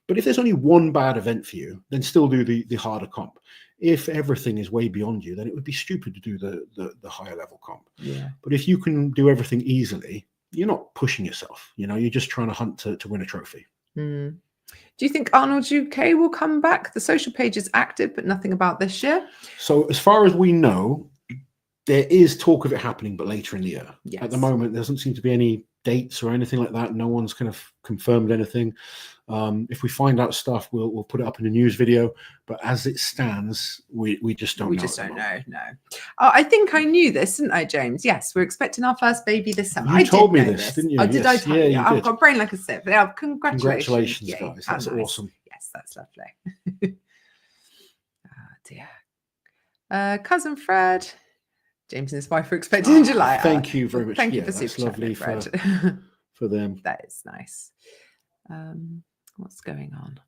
But if there's only one bad event for you, then still do the harder comp. If everything is way beyond you, then it would be stupid to do the higher level comp. Yeah. But if you can do everything easily, you're not pushing yourself. You're just trying to hunt to win a trophy. Mm. Do you think Arnold UK will come back? The social page is active, but nothing about this year. So as far as we know, there is talk of it happening, but later in the year. Yes. At the moment, there doesn't seem to be any dates or anything like that. No one's kind of confirmed anything. If we find out stuff, we'll put it up in a news video. But as it stands, we just don't know. We just don't know. No. Oh, I think I knew this, didn't I, James? Yes, we're expecting our first baby this summer. You told me this, didn't you? Oh, did I tell you? Yeah, I've got a brain like a sieve. Yeah, congratulations. Congratulations, guys. That's nice. Awesome. Yes, that's lovely. Oh, dear. Cousin Fred. James and his wife are expecting in July. Thank you very much. Thank you for super lovely Fred. for them. That is nice. What's going on?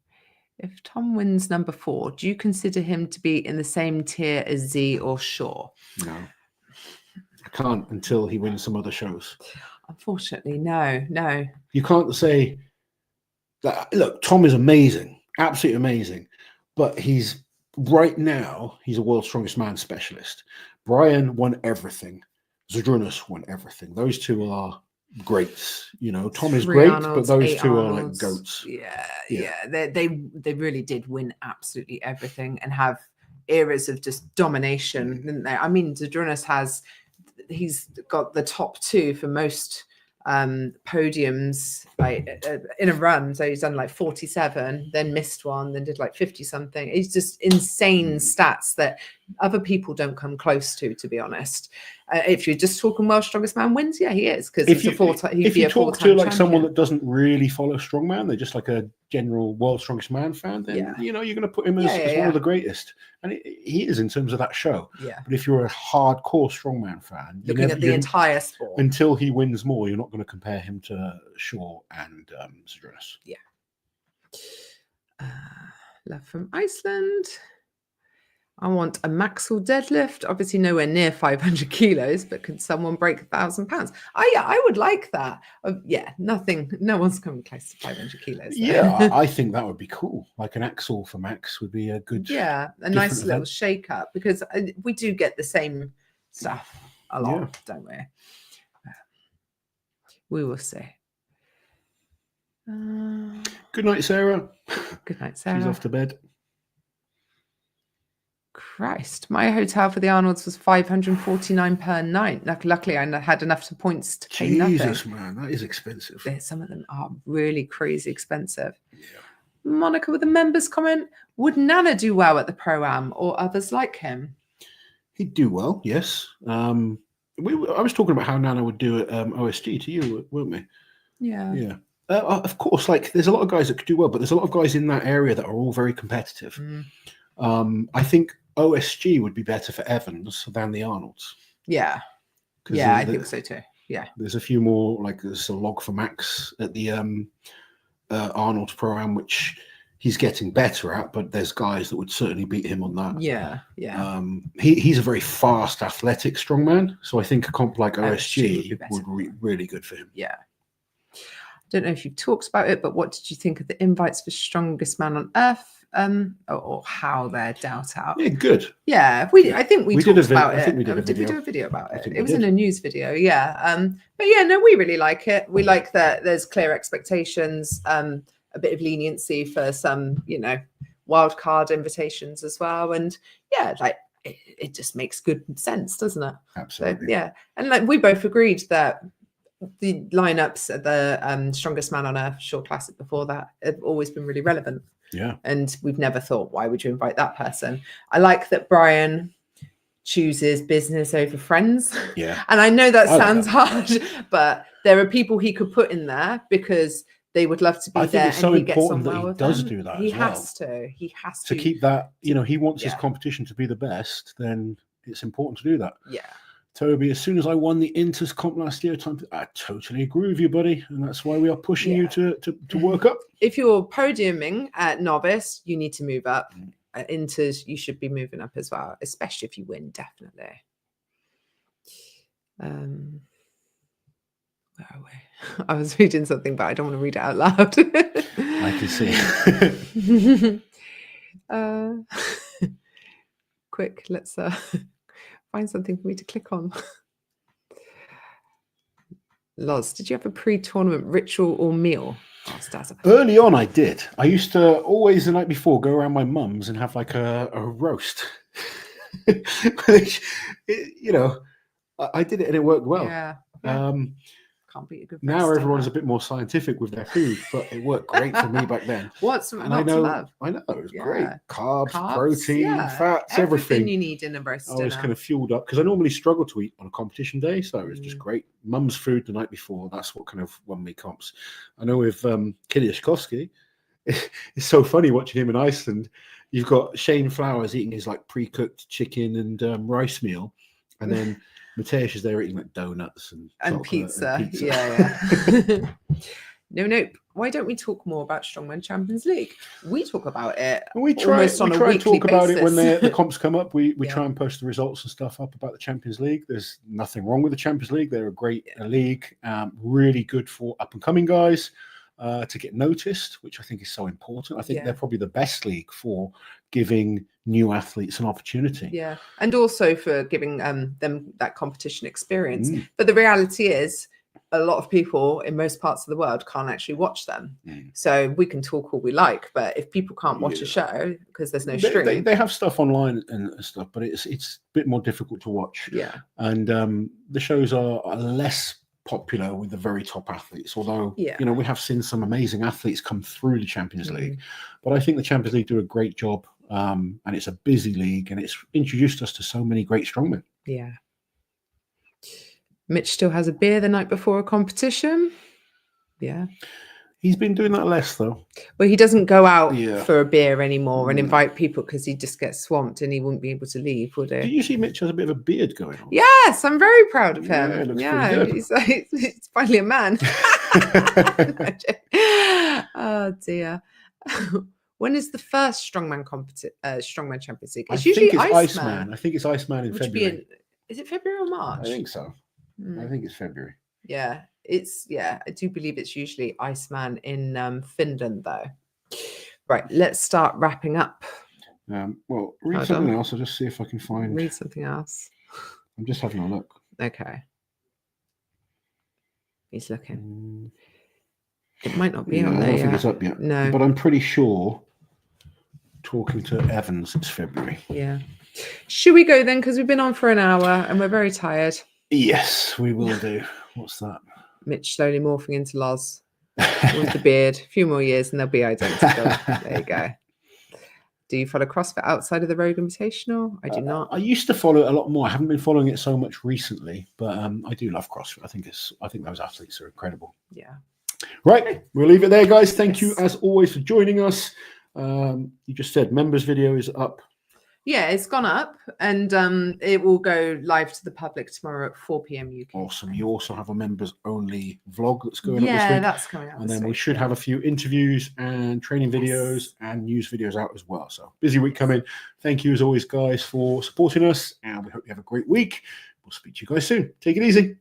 If Tom wins number 4, do you consider him to be in the same tier as Z or Shaw? No, I can't until he wins some other shows. Unfortunately, no. You can't say that. Look, Tom is amazing, absolutely amazing, but right now he's a world's strongest man specialist. Brian won everything. Zydrunas won everything. Those two are greats. Tom is great, but those two are like goats. Yeah. They really did win absolutely everything and have eras of just domination, didn't they? I mean, Zydrunas he's got the top 2 for most podiums in a run. So he's done like 47, then missed one, then did like 50 something. It's just insane stats that other people don't come close to be honest. If you're just talking world's strongest man wins, yeah, he is, because if you talk to like someone that doesn't really follow strongman, they're just like a general world's strongest man fan, then you're going to put him as one of the greatest, and he is in terms of that show. Yeah. But if you're a hardcore strongman fan, looking at the entire sport, until he wins more, you're not going to compare him to Shaw and Zydrunas. Yeah. Love from Iceland. I want a Maxwell deadlift. Obviously, nowhere near 500 kilos, but could someone break 1,000 pounds? I would like that. Nothing. No one's coming close to 500 kilos. Though. Yeah, I think that would be cool. Like an Axel for Max would be a good. Yeah, a nice little shake up, because we do get the same stuff a lot, don't we? We will see. Good night, Sarah. Good night, Sarah. She's off to bed. Christ, my hotel for the Arnolds was $549 per night. Luckily, I had enough points to pay nothing. Jesus, man, that is expensive. Some of them are really crazy expensive. Yeah. Monica with a members comment: would Nana do well at the Pro-Am or others like him? He'd do well, yes. I was talking about how Nana would do at OSG to you, weren't we? Yeah. Yeah. Of course, there's a lot of guys that could do well, but there's a lot of guys in that area that are all very competitive. I think OSG would be better for Evans than the Arnolds. Yeah. Yeah, I think so too. Yeah. There's a few more, there's a log for Max at the Arnold Pro-Am, which he's getting better at, but there's guys that would certainly beat him on that. Yeah, yeah. He's a very fast, athletic strongman, so I think a comp like OSG would be really good for him. Yeah. Don't know if you've talked about it, but what did you think of the invites for Strongest Man on Earth? or how they're dealt out. Yeah, good. Yeah, I think we talked about it. I think we did a Did we video. do a video about it? think It we was in did. a news video, yeah. But yeah, no, we really like it. We like that there's clear expectations, a bit of leniency for some, wild card invitations as well. And yeah, like it just makes good sense, doesn't it? Absolutely. So, yeah. And like we both agreed that the lineups at the Strongest Man on Earth Shore Classic before that have always been really relevant. Yeah. And we've never thought, why would you invite that person? I like that Brian chooses business over friends. Yeah. And I know that sounds harsh, but there are people he could put in there because they would love to be there. It's so and he important gets on that well he with does them. do that. He as well. has to. He has to to keep that. He wants his Yeah. competition to be the best. Then it's important to do that. Yeah. Toby, as soon as I won the Inters comp last year, I totally agree with you, buddy, and that's why we are pushing you to work up. If you're podiuming at novice, you need to move up. At Inters, you should be moving up as well, especially if you win, definitely. Where are we? I was reading something, but I don't want to read it out loud. I can see. Quick, let's find something for me to click on. Loz, did you have a pre-tournament ritual or meal? Early on, I did. I used to always the night before go around my mum's and have like a roast. Which, I did it and it worked well. Yeah. Can't beat a good now everyone's a bit more scientific with their food, but it worked great for me back then. What's and not to love? I know it was great. Carbs, Carbs, protein, fats, everything you need in a roast. I was kind of fueled up because I normally struggle to eat on a competition day, so it was just great. Mum's food the night before, that's what kind of won me comps. I know with Kiliashkovsky, it's so funny watching him in Iceland. You've got Shane Flowers eating his like pre-cooked chicken and rice meal, and then Mateusz is there eating like donuts and pizza. Yeah. Nope. Why don't we talk more about Strongman Champions League? We talk about it. We try to talk about it when the comps come up. We try and post the results and stuff up about the Champions League. There's nothing wrong with the Champions League. They're a great league, really good for up and coming guys to get noticed, which I think is so important. I think they're probably the best league for giving new athletes an opportunity. Yeah, and also for giving them that competition experience. But the reality is, a lot of people in most parts of the world can't actually watch them. So we can talk all we like, but if people can't watch a show because there's no stream, they have stuff online and stuff, but it's a bit more difficult to watch. Yeah, and the shows are less popular with the very top athletes, although we have seen some amazing athletes come through the Champions League. But I think the Champions League do a great job, and it's a busy league, and it's introduced us to so many great strongmen. Yeah. Mitch still has a beer the night before a competition. Yeah. He's been doing that less, though. Well, he doesn't go out for a beer anymore and invite people because he just gets swamped and he wouldn't be able to leave, would he? Do you see Mitch has a bit of a beard going on? Yes, I'm very proud of him. He's finally a man. Oh, dear. When is the first Strongman Champions League? It's usually Iceman. I think it's Iceman in February. Is it February or March? I think so. I think it's February. Yeah, I do believe it's usually Iceman in Finland, though. Right, let's start wrapping up. Well, read something else. I'll just see if I can find. Read something else. I'm just having a look. Okay. He's looking. It might not be on there. I don't think it's up yet. No, but I'm pretty sure. Talking to Evans, it's February. Yeah. Should we go then? Because we've been on for an hour and we're very tired. Yes, we will do. What's that? Mitch slowly morphing into Loz with the beard. A few more years and they'll be identical. There you go. Do you follow CrossFit outside of the Rogue Invitational? I do not. I used to follow it a lot more. I haven't been following it so much recently, but I do love CrossFit. I think those athletes are incredible. Yeah. Right. We'll leave it there, guys. Thank you as always for joining us. You just said members video is up. Yeah, it's gone up and it will go live to the public tomorrow at 4 p.m. UK. Awesome. You also have a members only vlog that's going up this week. Yeah, that's coming out. And then we should have a few interviews and training videos and news videos out as well. So busy week coming. Thank you as always, guys, for supporting us. And we hope you have a great week. We'll speak to you guys soon. Take it easy.